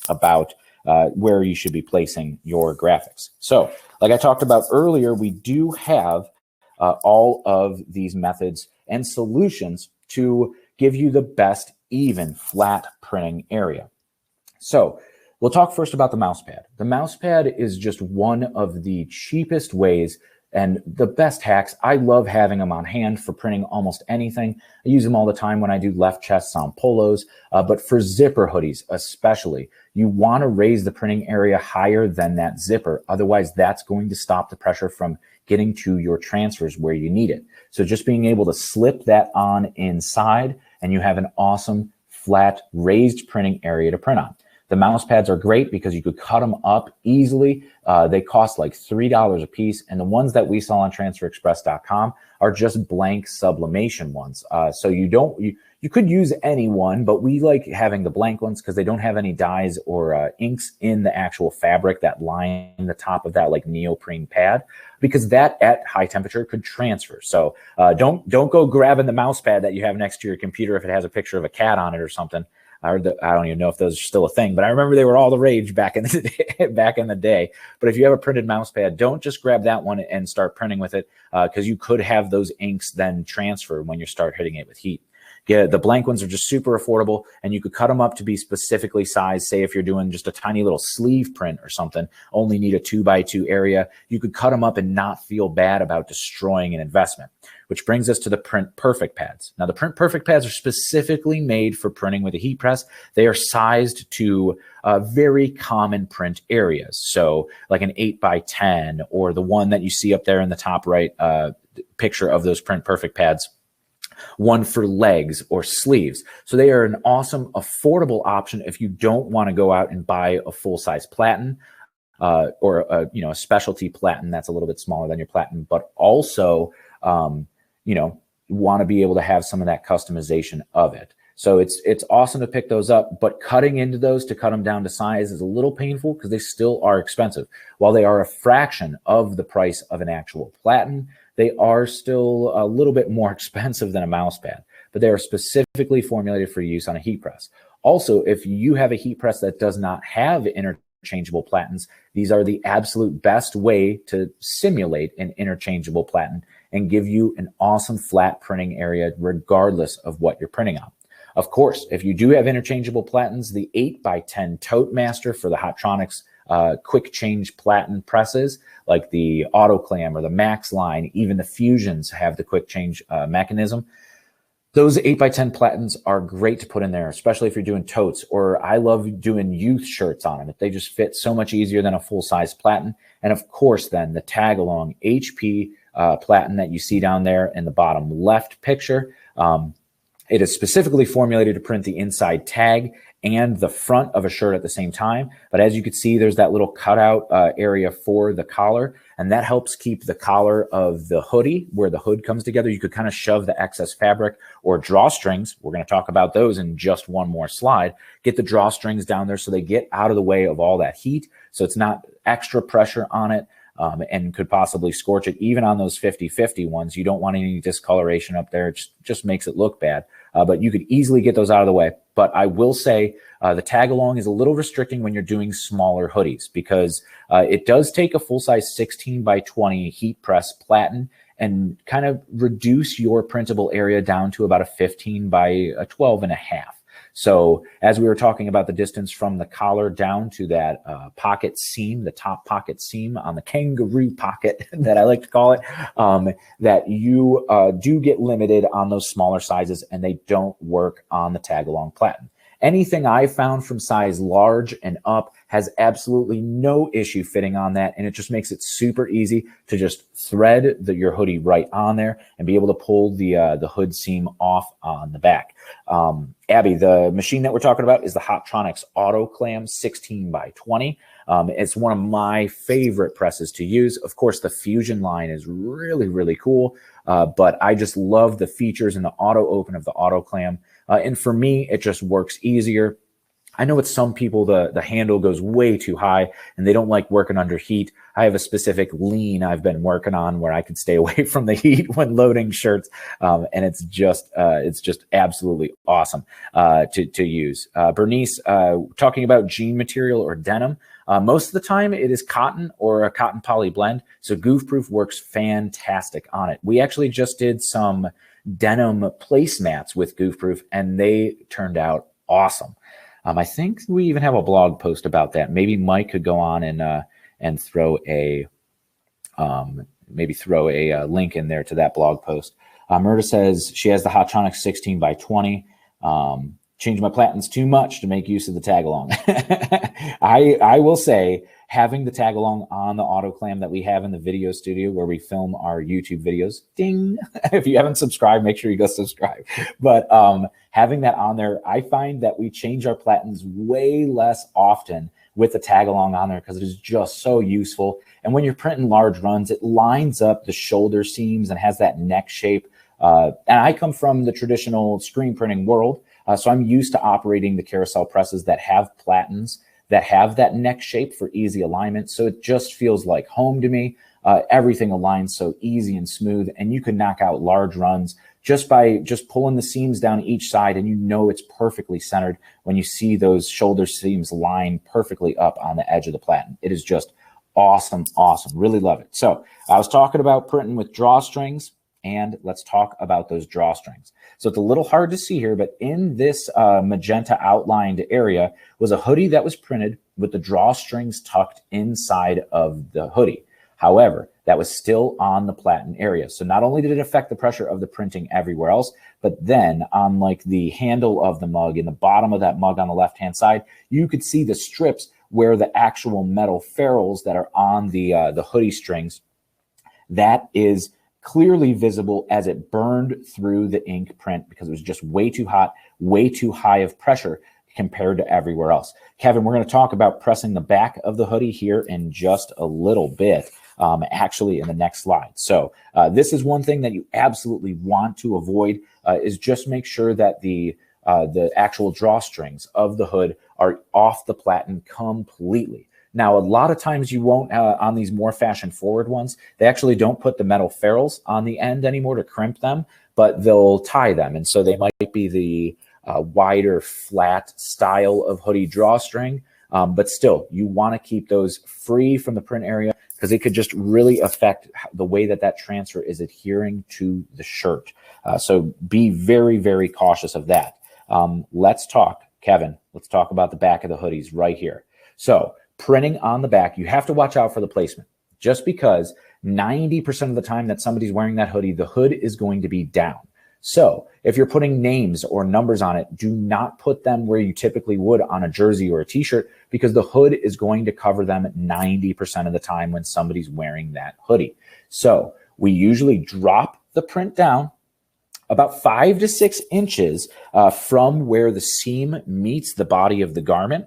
about where you should be placing your graphics. So like I talked about earlier, we do have all of these methods and solutions to give you the best even flat printing area. So we'll talk first about the mouse pad. The mouse pad is just one of the cheapest ways and the best hacks. I love having them on hand for printing almost anything. I use them all the time when I do left chests on polos, but for zipper hoodies especially, you want to raise the printing area higher than that zipper. Otherwise, that's going to stop the pressure from getting to your transfers where you need it. So just being able to slip that on inside and you have an awesome flat raised printing area to print on. The mouse pads are great because you could cut them up easily. They cost like $3 a piece. And the ones that we saw on transferexpress.com are just blank sublimation ones. So you could use any one, but we like having the blank ones because they don't have any dyes or inks in the actual fabric that line the top of that like neoprene pad, because that at high temperature could transfer. So don't go grabbing the mouse pad that you have next to your computer if it has a picture of a cat on it or something. I don't even know if those are still a thing, but I remember they were all the rage back in the day. But if you have a printed mouse pad, don't just grab that one and start printing with it because you could have those inks then transfer when you start hitting it with heat. Yeah, the blank ones are just super affordable, and you could cut them up to be specifically sized. Say if you're doing just a tiny little sleeve print or something, only need a 2x2 area, you could cut them up and not feel bad about destroying an investment. Which brings us to the Print Perfect pads. Now, the Print Perfect pads are specifically made for printing with a heat press. They are sized to very common print areas. So like an 8x10 or the one that you see up there in the top right picture of those Print Perfect pads. One for legs or sleeves. So they are an awesome, affordable option if you don't want to go out and buy a full-size platen or a specialty platen that's a little bit smaller than your platen, but also want to be able to have some of that customization of it. So it's awesome to pick those up, but cutting into those to cut them down to size is a little painful because they still are expensive. While they are a fraction of the price of an actual platen, they are still a little bit more expensive than a mouse pad, but they are specifically formulated for use on a heat press. Also, if you have a heat press that does not have interchangeable platens, these are the absolute best way to simulate an interchangeable platen and give you an awesome flat printing area regardless of what you're printing on. Of course, if you do have interchangeable platens, the 8x10 Tote Master for the Hotronix quick change platen presses, like the Autoclam or the Max line, even the Fusions have the quick change mechanism. Those 8x10 platens are great to put in there, especially if you're doing totes, or I love doing youth shirts on them. They just fit so much easier than a full-size platen. And of course, then the tag-along HP platen that you see down there in the bottom left picture It is specifically formulated to print the inside tag and the front of a shirt at the same time. But as you can see, there's that little cutout area for the collar, and that helps keep the collar of the hoodie where the hood comes together. You could kind of shove the excess fabric or drawstrings. We're going to talk about those in just one more slide. Get the drawstrings down there so they get out of the way of all that heat, so it's not extra pressure on it. And could possibly scorch it. Even on those 50-50 ones, you don't want any discoloration up there. It just makes it look bad. But you could easily get those out of the way. But I will say the tag along is a little restricting when you're doing smaller hoodies, because it does take a full-size 16x20 heat press platen and kind of reduce your printable area down to about a 15x12.5. So as we were talking about the distance from the collar down to that pocket seam, the top pocket seam on the kangaroo pocket that I like to call it, that you do get limited on those smaller sizes, and they don't work on the tag along platen. Anything I found from size large and up has absolutely no issue fitting on that, and it just makes it super easy to just thread your hoodie right on there and be able to pull the hood seam off on the back. Abby, the machine that we're talking about is the Hotronix Autoclam 16x20. It's one of my favorite presses to use. Of course, the Fusion line is really, really cool, but I just love the features and the auto open of the Autoclam. And for me, it just works easier. I know with some people, the handle goes way too high and they don't like working under heat. I have a specific lean I've been working on where I can stay away from the heat when loading shirts. And it's just absolutely awesome to use. Bernice, talking about jean material or denim, most of the time it is cotton or a cotton poly blend. So goof proof works fantastic on it. We actually just did some denim placemats with goof proof and they turned out awesome. I think we even have a blog post about that. Maybe Mike could go on and throw a link in there to that blog post. Murda says she has the Hotronix 16x20. Change my platens too much to make use of the tag along. I will say, having the tag along on the Autoclam that we have in the video studio where we film our YouTube videos, ding, if you haven't subscribed, make sure you go subscribe. But having that on there, I find that we change our platens way less often with the tag along on there because it is just so useful. And when you're printing large runs, it lines up the shoulder seams and has that neck shape. And I come from the traditional screen printing world, so I'm used to operating the carousel presses that have platens, that have that neck shape for easy alignment. So it just feels like home to me. Everything aligns so easy and smooth, and you can knock out large runs just by pulling the seams down each side, and you know it's perfectly centered when you see those shoulder seams line perfectly up on the edge of the platen. It is just awesome, awesome. Really love it. So I was talking about printing with drawstrings, and let's talk about those drawstrings. So it's a little hard to see here, but in this magenta outlined area was a hoodie that was printed with the drawstrings tucked inside of the hoodie. However, that was still on the platen area. So not only did it affect the pressure of the printing everywhere else, but then on like the handle of the mug, in the bottom of that mug on the left-hand side, you could see the strips where the actual metal ferrules that are on the hoodie strings, that is clearly visible as it burned through the ink print because it was just way too hot, way too high of pressure compared to everywhere else. Kevin, we're going to talk about pressing the back of the hoodie here in just a little bit, actually in the next slide. So this is one thing that you absolutely want to avoid, is just make sure that the actual drawstrings of the hood are off the platen completely. Now, a lot of times you won't, on these more fashion forward ones, they actually don't put the metal ferrules on the end anymore to crimp them, but they'll tie them. And so they might be the wider flat style of hoodie drawstring, but still you want to keep those free from the print area because it could just really affect the way that transfer is adhering to the shirt. So be very, very cautious of that. Let's talk, Kevin, let's talk about the back of the hoodies right here. So printing on the back, you have to watch out for the placement, just because 90% of the time that somebody's wearing that hoodie, the hood is going to be down. So if you're putting names or numbers on it, do not put them where you typically would on a jersey or a t-shirt, because the hood is going to cover them 90% of the time when somebody's wearing that hoodie. So we usually drop the print down about 5 to 6 inches from where the seam meets the body of the garment.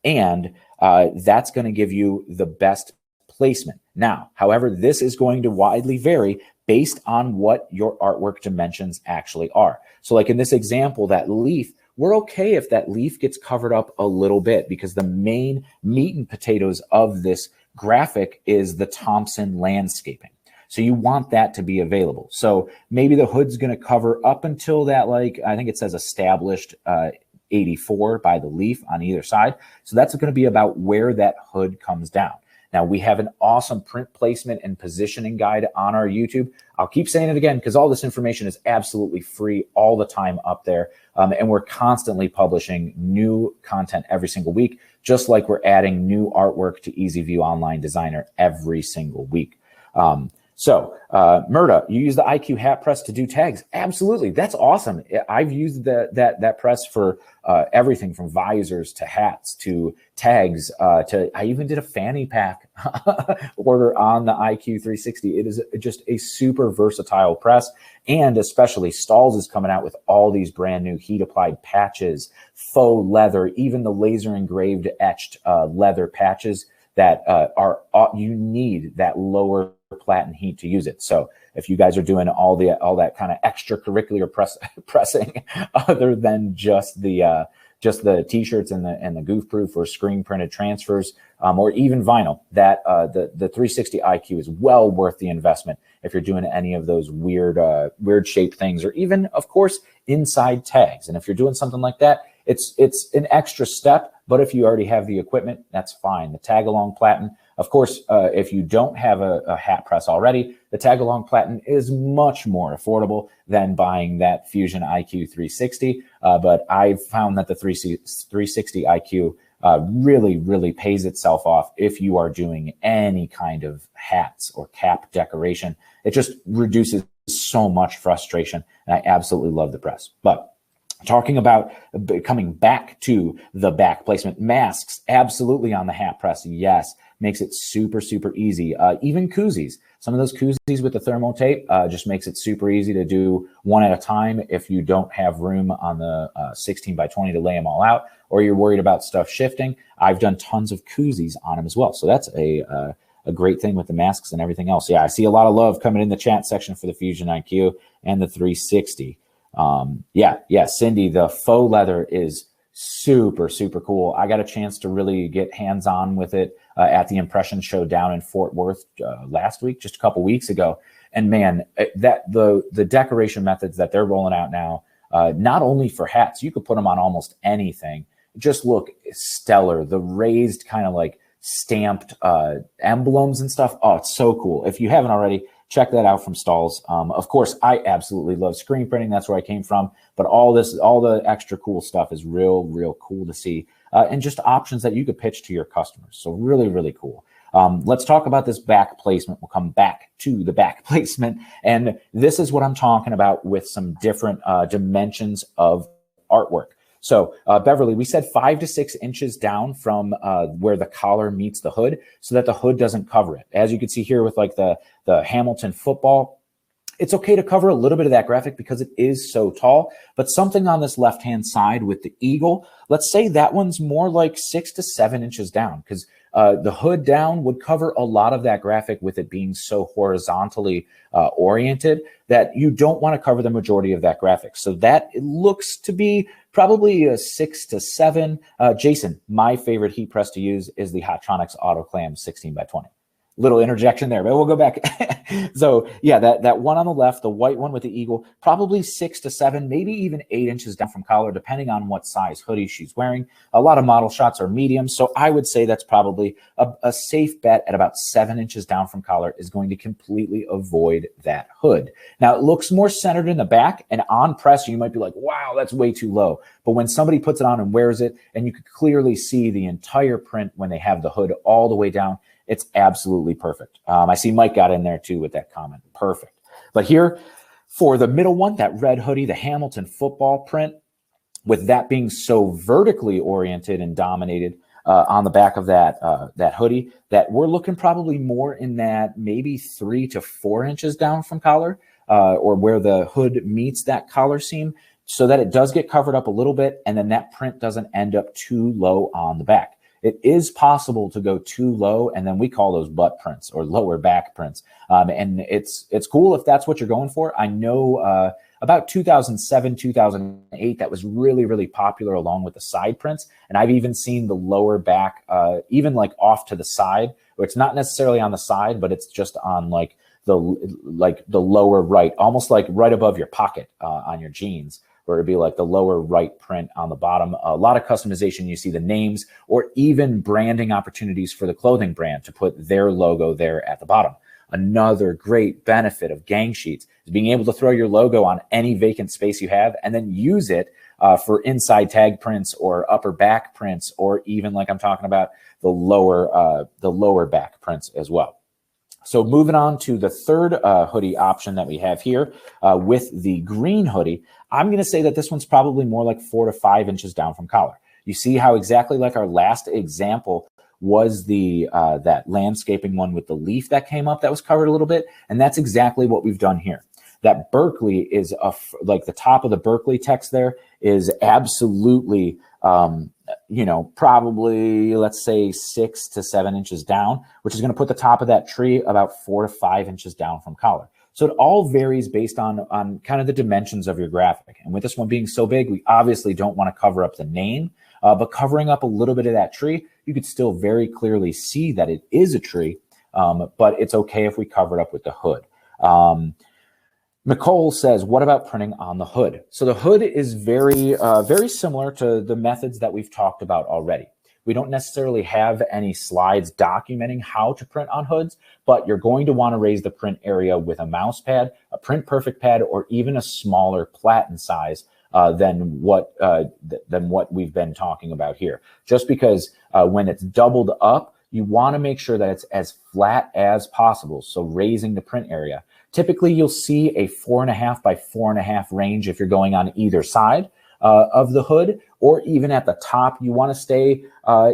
And that's going to give you the best placement. Now, however, this is going to widely vary based on what your artwork dimensions actually are. So like in this example, that leaf, we're okay if that leaf gets covered up a little bit, because the main meat and potatoes of this graphic is the Thompson landscaping. So you want that to be available. So maybe the hood's going to cover up until that, like, I think it says established 84 by the leaf on either side. So that's going to be about where that hood comes down. Now, we have an awesome print placement and positioning guide on our YouTube. I'll keep saying it again because all this information is absolutely free all the time up there. And we're constantly publishing new content every single week, just like we're adding new artwork to Easy View Online Designer every single week. So, Murda, you use the IQ hat press to do tags. Absolutely. That's awesome. I've used that press for everything from visors to hats to tags I even did a fanny pack order on the IQ 360. It is just a super versatile press. And especially Stalls is coming out with all these brand new heat applied patches, faux leather, even the laser engraved etched leather patches that you need that lower platen heat to use it. So if you guys are doing all that kind of extracurricular pressing other than just the t-shirts and the goof proof or screen printed transfers, or even vinyl, that the 360 IQ is well worth the investment if you're doing any of those weird shaped things, or even, of course, inside tags. And if you're doing something like that, it's an extra step. But if you already have the equipment, that's fine. The tag along platen, of course, if you don't have a hat press already, the tag along platen is much more affordable than buying that Fusion IQ 360. But I've found that the 360 IQ really, really pays itself off if you are doing any kind of hats or cap decoration. It just reduces so much frustration, and I absolutely love the press. But talking about coming back to the back placement, masks, absolutely on the hat press, yes, makes it super, super easy. Even koozies, some of those koozies with the thermal tape just makes it super easy to do one at a time if you don't have room on the 16 by 20 to lay them all out, or you're worried about stuff shifting. I've done tons of koozies on them as well. So that's a great thing with the masks and everything else. Yeah, I see a lot of love coming in the chat section for the Fusion IQ and the 360. Yeah, Cindy, the faux leather is super, super cool. I got a chance to really get hands-on with it at the Impression Show down in Fort Worth last week, just a couple weeks ago. And man, the decoration methods that they're rolling out now, not only for hats, you could put them on almost anything, just look stellar. The raised kind of like stamped emblems and stuff. Oh, it's so cool. If you haven't already, check that out from Stalls. Of course, I absolutely love screen printing. That's where I came from. But all the extra cool stuff is real, real cool to see. And just options that you could pitch to your customers. So really, really cool. Let's talk about this back placement. We'll come back to the back placement. And this is what I'm talking about with some different dimensions of artwork. So Beverly, we said 5 to 6 inches down from where the collar meets the hood so that the hood doesn't cover it. As you can see here with like the Hamilton football, it's okay to cover a little bit of that graphic because it is so tall, but something on this left-hand side with the eagle, let's say that one's more like 6 to 7 inches down, because the hood down would cover a lot of that graphic with it being so horizontally oriented that you don't want to cover the majority of that graphic. So that it looks to be probably a 6 to 7. Jason, my favorite heat press to use is the Hotronix Autoclam 16 by 20. Little interjection there, but we'll go back. So yeah, that one on the left, the white one with the eagle, probably 6 to 7, maybe even 8 inches down from collar, depending on what size hoodie she's wearing. A lot of model shots are medium, so I would say that's probably a safe bet at about 7 inches down from collar is going to completely avoid that hood. Now, it looks more centered in the back, and on press, you might be like, wow, that's way too low. But when somebody puts it on and wears it, and you could clearly see the entire print when they have the hood all the way down, it's absolutely perfect. I see Mike got in there too with that comment. Perfect. But here for the middle one, that red hoodie, the Hamilton football print, with that being so vertically oriented and dominated on the back of that hoodie, that we're looking probably more in that maybe 3 to 4 inches down from collar. or where the hood meets that collar seam, so that it does get covered up a little bit, and then that print doesn't end up too low on the back. It is possible to go too low, and then we call those butt prints or lower back prints. And it's cool if that's what you're going for. I know about 2007, 2008, that was really, really popular along with the side prints. And I've even seen the lower back, even like off to the side, where it's not necessarily on the side, but it's just on like the lower right, almost like right above your pocket on your jeans, where it'd be like the lower right print on the bottom. A lot of customization, you see the names or even branding opportunities for the clothing brand to put their logo there at the bottom. Another great benefit of gang sheets is being able to throw your logo on any vacant space you have and then use it for inside tag prints or upper back prints, or even like I'm talking about the lower back prints as well. So moving on to the third hoodie option that we have here with the green hoodie, I'm going to say that this one's probably more like 4 to 5 inches down from collar. You see how exactly like our last example was the that landscaping one with the leaf that came up that was covered a little bit, and that's exactly what we've done here. That Berkeley is like the top of the Berkeley text there is absolutely probably, let's say 6 to 7 inches down, which is going to put the top of that tree about 4 to 5 inches down from collar. So it all varies based on kind of the dimensions of your graphic. And with this one being so big, we obviously don't want to cover up the name, but covering up a little bit of that tree, you could still very clearly see that it is a tree, but it's okay if we cover it up with the hood. Nicole says, what about printing on the hood? So the hood is very similar to the methods that we've talked about already. We don't necessarily have any slides documenting how to print on hoods, but you're going to want to raise the print area with a mouse pad, a print perfect pad, or even a smaller platen size than what we've been talking about here. Just because when it's doubled up, you want to make sure that it's as flat as possible. So raising the print area. Typically, you'll see a 4.5 by 4.5 range if you're going on either side of the hood, or even at the top. You want to stay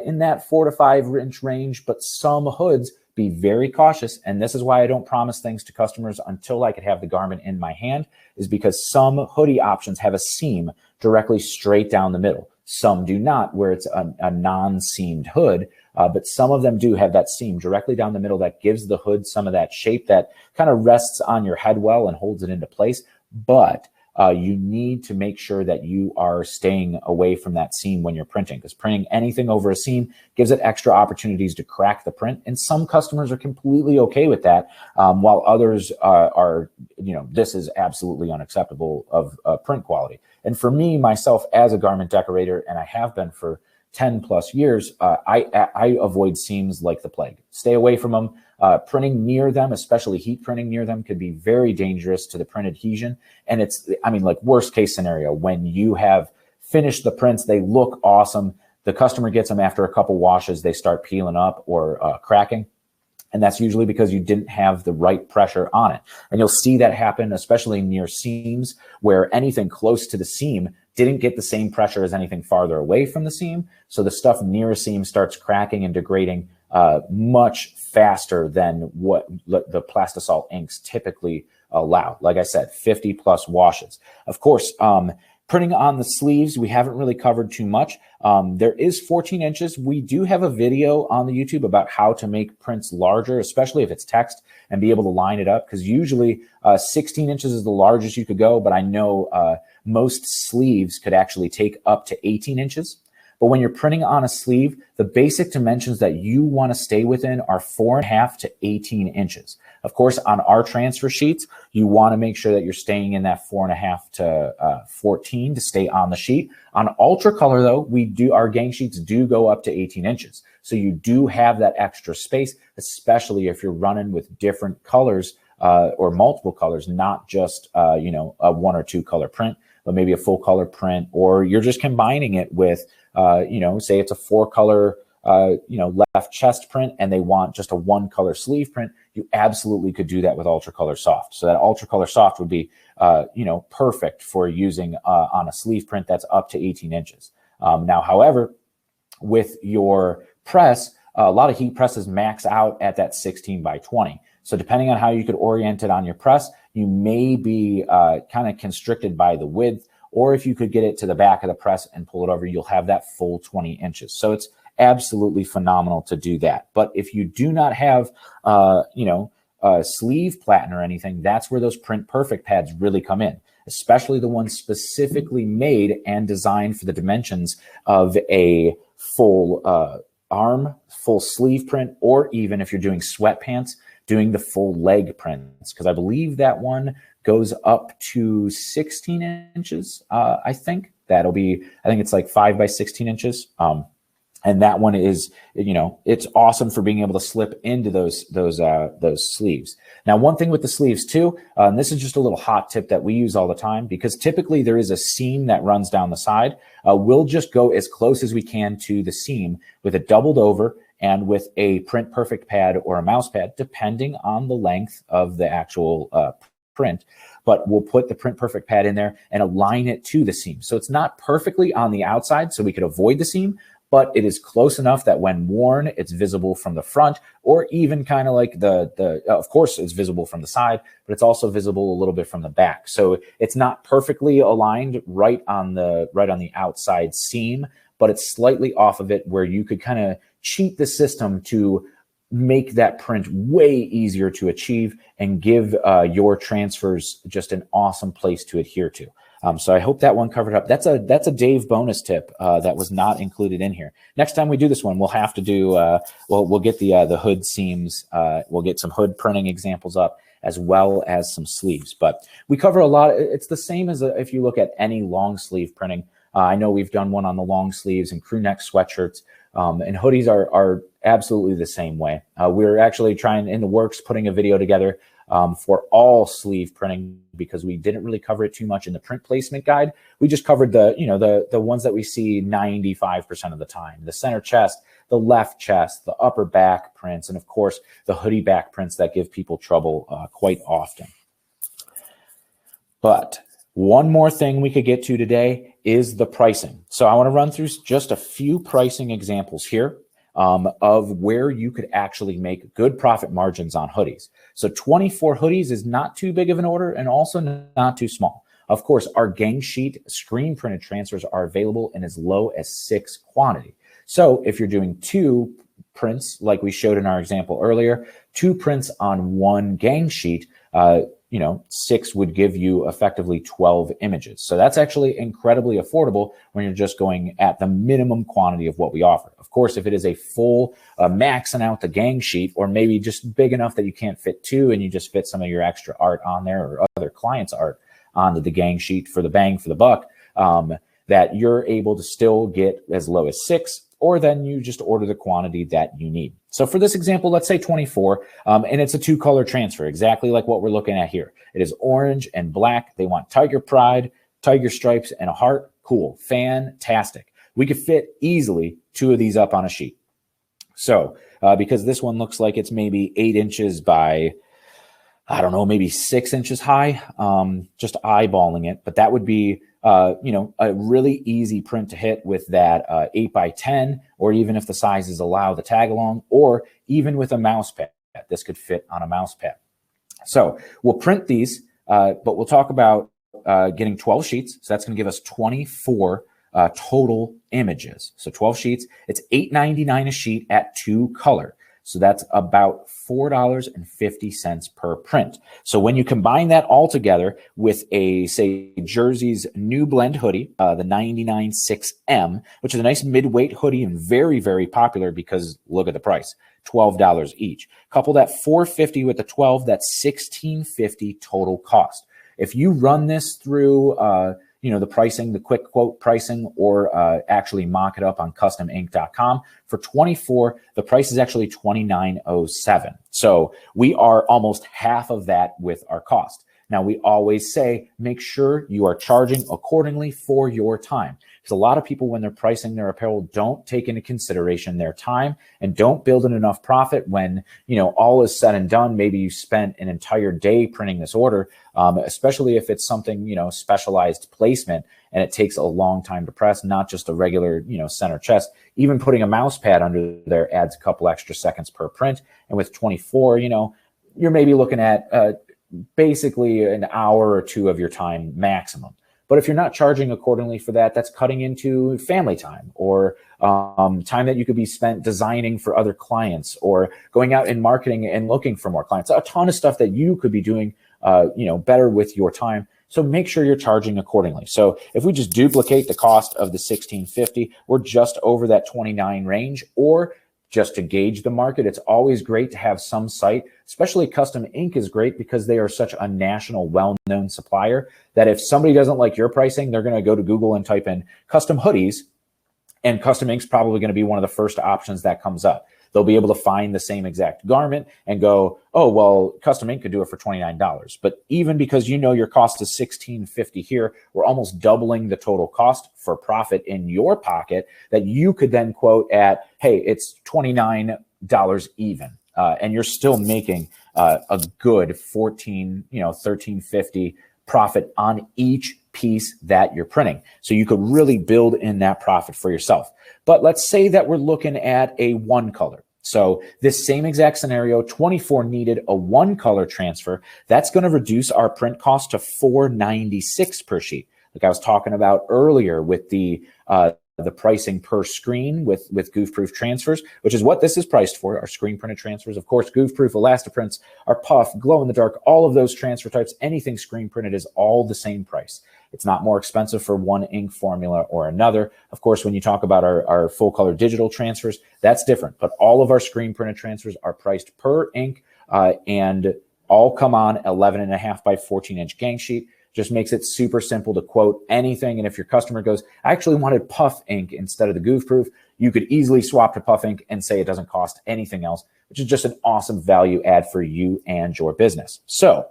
in that 4 to 5 inch range, but some hoods, be very cautious. And this is why I don't promise things to customers until I could have the garment in my hand, is because some hoodie options have a seam directly straight down the middle. Some do not, where it's a non-seamed hood, but some of them do have that seam directly down the middle that gives the hood some of that shape that kind of rests on your head well and holds it into place. But you need to make sure that you are staying away from that seam when you're printing, because printing anything over a seam gives it extra opportunities to crack the print. And some customers are completely okay with that, while others are, this is absolutely unacceptable of print quality. And for me, myself, as a garment decorator, and I have been for 10 plus years, I avoid seams like the plague. Stay away from them. Printing near them, especially heat printing near them, could be very dangerous to the print adhesion. And it's, like worst case scenario, when you have finished the prints, they look awesome. The customer gets them after a couple washes, they start peeling up or cracking. And that's usually because you didn't have the right pressure on it. And you'll see that happen, especially near seams, where anything close to the seam didn't get the same pressure as anything farther away from the seam. So the stuff near a seam starts cracking and degrading much faster than what the Plastisol inks typically allow. Like I said, 50 plus washes. Of course, printing on the sleeves, we haven't really covered too much. There is 14 inches. We do have a video on the YouTube about how to make prints larger, especially if it's text, and be able to line it up, because usually 16 inches is the largest you could go, but I know most sleeves could actually take up to 18 inches. But when you're printing on a sleeve, the basic dimensions that you want to stay within are 4.5 to 18 inches. Of course, on our transfer sheets, you want to make sure that you're staying in that 4.5 to 14 to stay on the sheet. On Ultra Color, though, our gang sheets do go up to 18 inches. So you do have that extra space, especially if you're running with different colors or multiple colors, not just a 1 or 2 color print, but maybe a full color print, or you're just combining it with say it's a 4 color, left chest print, and they want just a 1 color sleeve print. You absolutely could do that with Ultra Color Soft. So that Ultra Color Soft would be, perfect for using on a sleeve print that's up to 18 inches. Now, however, with your press, a lot of heat presses max out at that 16 by 20. So depending on how you could orient it on your press, you may be kind of constricted by the width, or if you could get it to the back of the press and pull it over, you'll have that full 20 inches. So it's absolutely phenomenal to do that. But if you do not have, sleeve platen or anything, that's where those Print Perfect pads really come in, especially the ones specifically made and designed for the dimensions of a full arm, full sleeve print, or even if you're doing sweatpants, doing the full leg prints, because I believe that one goes up to 16 inches. I think it's like 5 by 16 inches. And that one is, it's awesome for being able to slip into those sleeves. Now, one thing with the sleeves too, and this is just a little hot tip that we use all the time, because typically there is a seam that runs down the side. We'll just go as close as we can to the seam with it doubled over and with a Print Perfect pad or a mouse pad, depending on the length of the actual print. But we'll put the Print Perfect pad in there and align it to the seam. So it's not perfectly on the outside, so we could avoid the seam, but it is close enough that when worn, it's visible from the front, or even kind of like of course, it's visible from the side, but it's also visible a little bit from the back. So it's not perfectly aligned right on the outside seam, but it's slightly off of it, where you could kind of cheat the system to make that print way easier to achieve and give your transfers just an awesome place to adhere to. So I hope that one covered up. That's a Dave bonus tip that was not included in here. Next time we do this one, we'll have to do we'll get the hood seams. We'll get some hood printing examples up, as well as some sleeves. But we cover a lot. It's the same as if you look at any long sleeve printing. I know we've done one on the long sleeves and crew neck sweatshirts, and hoodies are absolutely the same way. We're actually in the works, putting a video together for all sleeve printing, because we didn't really cover it too much in the print placement guide. We just covered the ones that we see 95% of the time: the center chest, the left chest, the upper back prints, and of course the hoodie back prints that give people trouble quite often. But one more thing we could get to today is the pricing. So I want to run through just a few pricing examples here of where you could actually make good profit margins on hoodies. So 24 hoodies is not too big of an order, and also not too small. Of course, our gang sheet screen printed transfers are available in as low as 6 quantity. So if you're doing 2 prints, like we showed in our example earlier, 2 prints on 1 gang sheet, 6 would give you effectively 12 images. So that's actually incredibly affordable when you're just going at the minimum quantity of what we offer. Of course, if it is a full maxing out the gang sheet, or maybe just big enough that you can't fit 2 and you just fit some of your extra art on there, or other clients' art onto the gang sheet for the bang for the buck, that you're able to still get as low as 6, or then you just order the quantity that you need. So for this example, let's say 24, and it's a 2-color transfer, exactly like what we're looking at here. It is orange and black. They want tiger pride, tiger stripes, and a heart. Cool, fantastic. We could fit easily 2 of these up on a sheet. So because this one looks like it's maybe 8 inches by, I don't know, maybe 6 inches high, just eyeballing it, but that would be a really easy print to hit with that 8 by 10, or even if the sizes allow the tag along, or even with a mouse pad. This could fit on a mouse pad. So we'll print these, but we'll talk about getting 12 sheets. So that's going to give us 24 total images. So 12 sheets, it's $8.99 a sheet at 2 color. So that's about $4.50 per print. So when you combine that all together with a, say, Jersey's new blend hoodie, the 99.6M, which is a nice mid-weight hoodie and very, very popular because look at the price, $12 each. Couple that $4.50 with the 12, that's $16.50 total cost. If you run this through the pricing, the quick quote pricing, or actually mock it up on customink.com. For 24, the price is actually $29.07. So we are almost half of that with our cost. Now, we always say, make sure you are charging accordingly for your time. Because a lot of people, when they're pricing their apparel, don't take into consideration their time and don't build in enough profit when, all is said and done. Maybe you spent an entire day printing this order, especially if it's something, specialized placement, and it takes a long time to press, not just a regular, center chest. Even putting a mouse pad under there adds a couple extra seconds per print. And with 24, you're maybe looking at basically an hour or two of your time maximum. But if you're not charging accordingly for that, that's cutting into family time or time that you could be spent designing for other clients or going out and marketing and looking for more clients. A ton of stuff that you could be doing, better with your time. So make sure you're charging accordingly. So if we just duplicate the cost of the $16.50, we're just over that $29 range. Or just to gauge the market, it's always great to have some site, especially Custom Ink is great because they are such a national, well-known supplier that if somebody doesn't like your pricing, they're going to go to Google and type in custom hoodies, and Custom Ink's probably going to be one of the first options that comes up. They'll be able to find the same exact garment and go, oh, well, Custom Ink could do it for $29. But even because your cost is $16.50 here, we're almost doubling the total cost for profit in your pocket that you could then quote at, hey, it's $29 even. And you're still making a good $13.50 profit on each piece that you're printing. So you could really build in that profit for yourself. But let's say that we're looking at a one color. So this same exact scenario, 24 needed, a one color transfer, that's going to reduce our print cost to $4.96 per sheet. Like I was talking about earlier with the pricing per screen with goof-proof transfers, which is what this is priced for, our screen printed transfers. Of course, goof-proof, elastiprints, our puff, glow-in-the-dark, all of those transfer types, anything screen printed is all the same price. It's not more expensive for one ink formula or another. Of course, when you talk about our full color digital transfers, that's different. But all of our screen printed transfers are priced per ink and all come on 11.5 by 14-inch gang sheet. Just makes it super simple to quote anything. And if your customer goes, I actually wanted puff ink instead of the goof proof, you could easily swap to puff ink and say it doesn't cost anything else, which is just an awesome value add for you and your business. So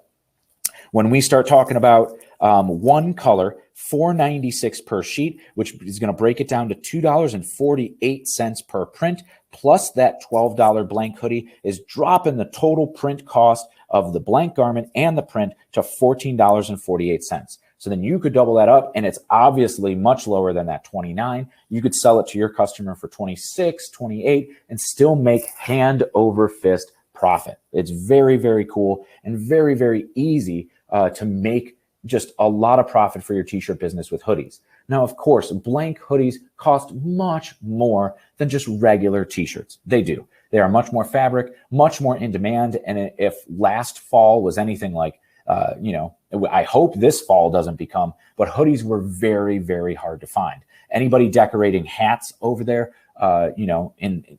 when we start talking about one color, $4.96 per sheet, which is going to break it down to $2.48 per print, plus that $12 blank hoodie is dropping the total print cost of the blank garment and the print to $14.48. So then you could double that up, and it's obviously much lower than that $29. You could sell it to your customer for $26, $28, and still make hand over fist profit. It's very, very cool and very, very easy to make just a lot of profit for your t-shirt business with hoodies. Now, of course, blank hoodies cost much more than just regular t-shirts. They do. They are much more fabric, much more in demand. And if last fall was anything like, I hope this fall doesn't become, but hoodies were very, very hard to find. Anybody decorating hats over there, that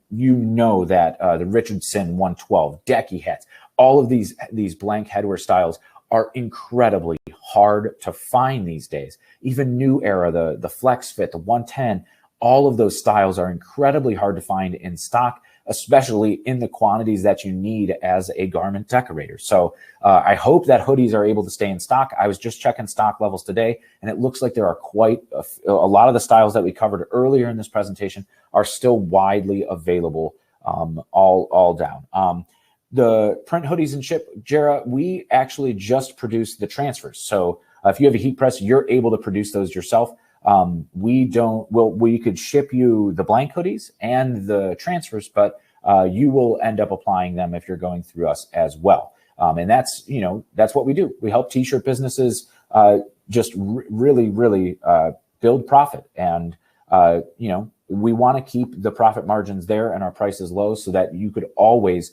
the Richardson 112, Decky hats, all of these blank headwear styles are incredibly hard to find these days. Even new era, the Flex Fit, the 110, all of those styles are incredibly hard to find in stock, especially in the quantities that you need as a garment decorator. So I hope that hoodies are able to stay in stock. I was just checking stock levels today, and it looks like there are quite a lot of the styles that we covered earlier in this presentation are still widely available all down. The print hoodies and ship, Jara, we actually just produced the transfers. So if you have a heat press, you're able to produce those yourself. We could ship you the blank hoodies and the transfers, but you will end up applying them if you're going through us as well. And that's what we do. We help t-shirt businesses really build profit. And, we want to keep the profit margins there and our prices low so that you could always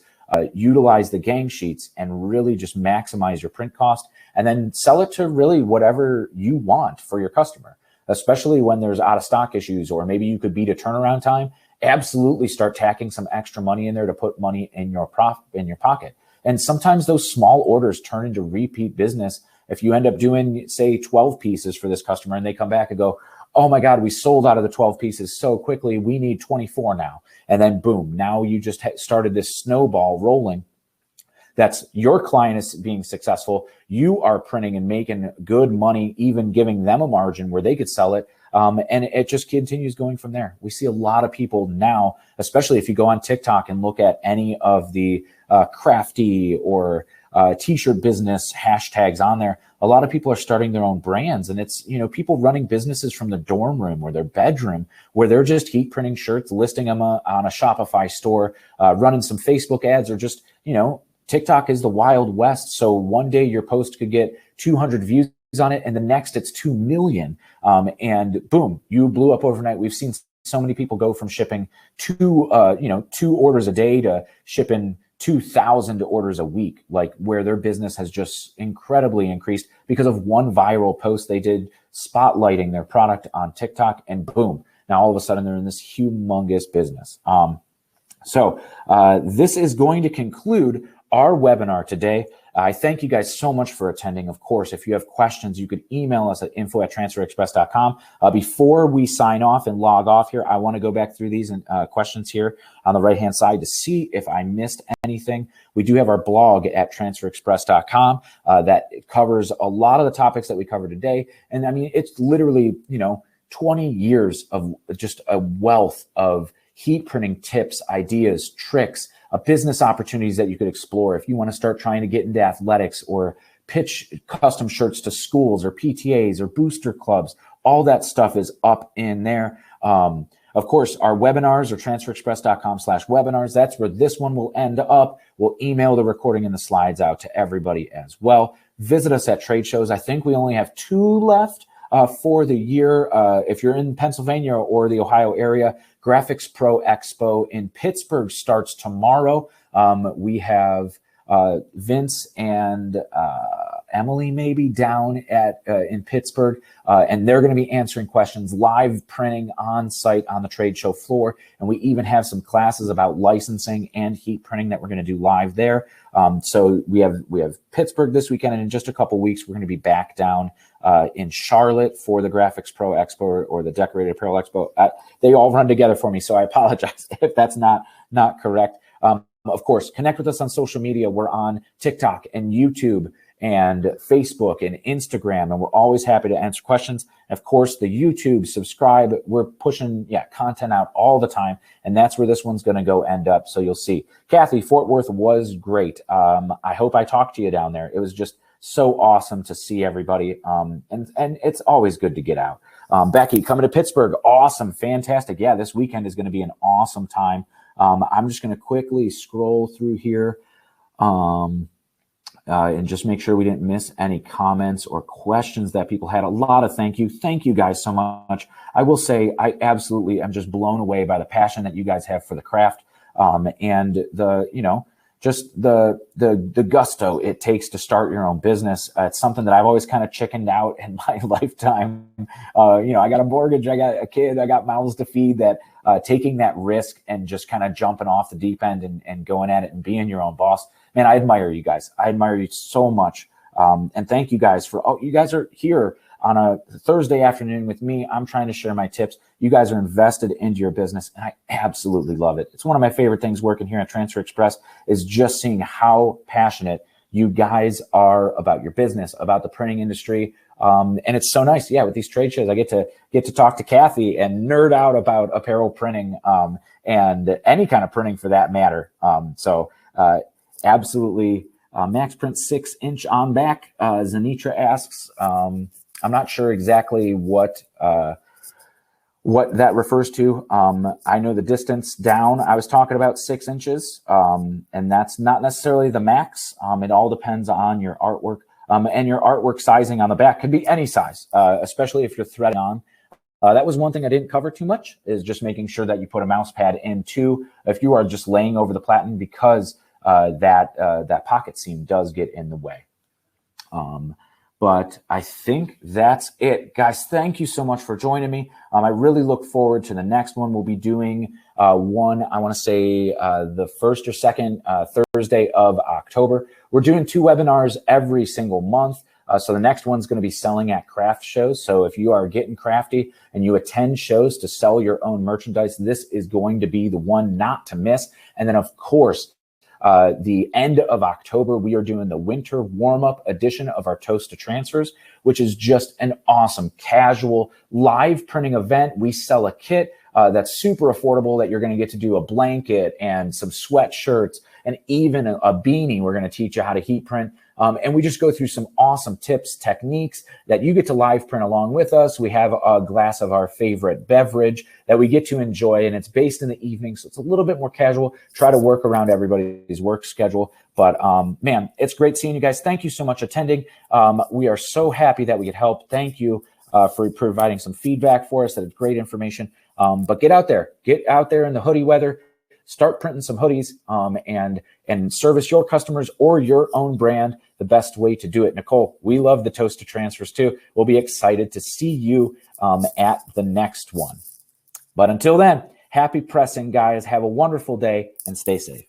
utilize the gang sheets and really just maximize your print cost and then sell it to really whatever you want for your customer, especially when there's out of stock issues, or maybe you could beat a turnaround time. Absolutely start tacking some extra money in there to put money in your pocket. And sometimes those small orders turn into repeat business. If you end up doing, say, 12 pieces for this customer and they come back and go, oh my God, we sold out of the 12 pieces so quickly, we need 24 now. And then boom, now you just started this snowball rolling. That's your client is being successful. You are printing and making good money, even giving them a margin where they could sell it. And it just continues going from there. We see a lot of people now, especially if you go on TikTok and look at any of the crafty or t-shirt business hashtags on there. A lot of people are starting their own brands, and it's, people running businesses from the dorm room or their bedroom where they're just heat printing shirts, listing them on a Shopify store, running some Facebook ads, or just, TikTok is the Wild West. So one day your post could get 200 views on it, and the next it's 2 million. And boom, you blew up overnight. We've seen so many people go from shipping two orders a day to shipping 2,000 orders a week, like where their business has just incredibly increased because of one viral post they did spotlighting their product on TikTok, and boom, now all of a sudden they're in this humongous business. So this is going to conclude our webinar today. I thank you guys so much for attending. Of course, if you have questions, you could email us at info@transferexpress.com. Before we sign off and log off here, I want to go back through these questions here on the right-hand side to see if I missed anything. We do have our blog at transferexpress.com that covers a lot of the topics that we covered today. And I mean, it's literally, 20 years of just a wealth of heat printing tips, ideas, tricks, business opportunities that you could explore if you want to start trying to get into athletics or pitch custom shirts to schools or PTAs or booster clubs. All that stuff is up in there. Of course, our webinars are transferexpress.com/webinars. That's where this one will end up. We'll email the recording and the slides out to everybody as well. Visit us at trade shows. I think we only have 2 left for the year. If you're in Pennsylvania or the Ohio area, Graphics Pro Expo in Pittsburgh starts tomorrow. We have Vince and Emily maybe down at in Pittsburgh, and they're going to be answering questions, live printing on site on the trade show floor. And we even have some classes about licensing and heat printing that we're going to do live there. So we have Pittsburgh this weekend, and in just a couple weeks we're going to be back down in Charlotte for the Graphics Pro Expo or the Decorated Apparel Expo. They all run together for me, so I apologize if that's not correct. Of course, connect with us on social media. We're on TikTok and YouTube and Facebook and Instagram, and we're always happy to answer questions. Of course, the YouTube, subscribe. We're pushing content out all the time, and that's where this one's going to go end up. So you'll see. Kathy, Fort Worth was great. I hope I talked to you down there. It was just so awesome to see everybody, and it's always good to get out. Becky, coming to Pittsburgh, awesome, fantastic. Yeah, this weekend is going to be an awesome time. I'm just going to quickly scroll through here and just make sure we didn't miss any comments or questions that people had. A lot of thank you guys so much. I will say I absolutely am just blown away by the passion that you guys have for the craft, and the just the gusto it takes to start your own business. It's something that I've always kind of chickened out in my lifetime. I got a mortgage, I got a kid, I got mouths to feed. That taking that risk and just kind of jumping off the deep end and going at it and being your own boss. Man, I admire you guys. I admire you so much. And thank you guys you guys are here on a Thursday afternoon with me. I'm trying to share my tips. You guys are invested into your business, and I absolutely love it. It's one of my favorite things working here at Transfer Express is just seeing how passionate you guys are about your business, about the printing industry. And it's so nice. Yeah, with these trade shows, I get to talk to Kathy and nerd out about apparel printing, and any kind of printing for that matter. So absolutely. Max Print 6-inch on back. Zanitra asks, I'm not sure exactly what that refers to. I know the distance down, I was talking about 6 inches, and that's not necessarily the max. It all depends on your artwork, and your artwork sizing on the back could be any size, especially if you're threading on. That was one thing I didn't cover too much, is just making sure that you put a mouse pad in too, if you are just laying over the platen, because that pocket seam does get in the way. But I think that's it. Guys, thank you so much for joining me. I really look forward to the next one. We'll be doing one, I want to say the first or second Thursday of October. We're doing 2 webinars every single month. So the next one's going to be selling at craft shows. So if you are getting crafty and you attend shows to sell your own merchandise, this is going to be the one not to miss. And then, of course, the end of October, we are doing the winter warm-up edition of our Toast to Transfers, which is just an awesome casual live printing event. We sell a kit that's super affordable that you're going to get to do a blanket and some sweatshirts and even a beanie. We're going to teach you how to heat print. And we just go through some awesome tips, techniques that you get to live print along with us. We have a glass of our favorite beverage that we get to enjoy, and it's based in the evening, so it's a little bit more casual. Try to work around everybody's work schedule. But man, it's great seeing you guys. Thank you so much attending. We are so happy that we could help. Thank you for providing some feedback for us. That is great information. But get out there in the hoodie weather. Start printing some hoodies and service your customers or your own brand the best way to do it. Nicole, we love the Toast to Transfers too. We'll be excited to see you at the next one. But until then, happy pressing, guys. Have a wonderful day and stay safe.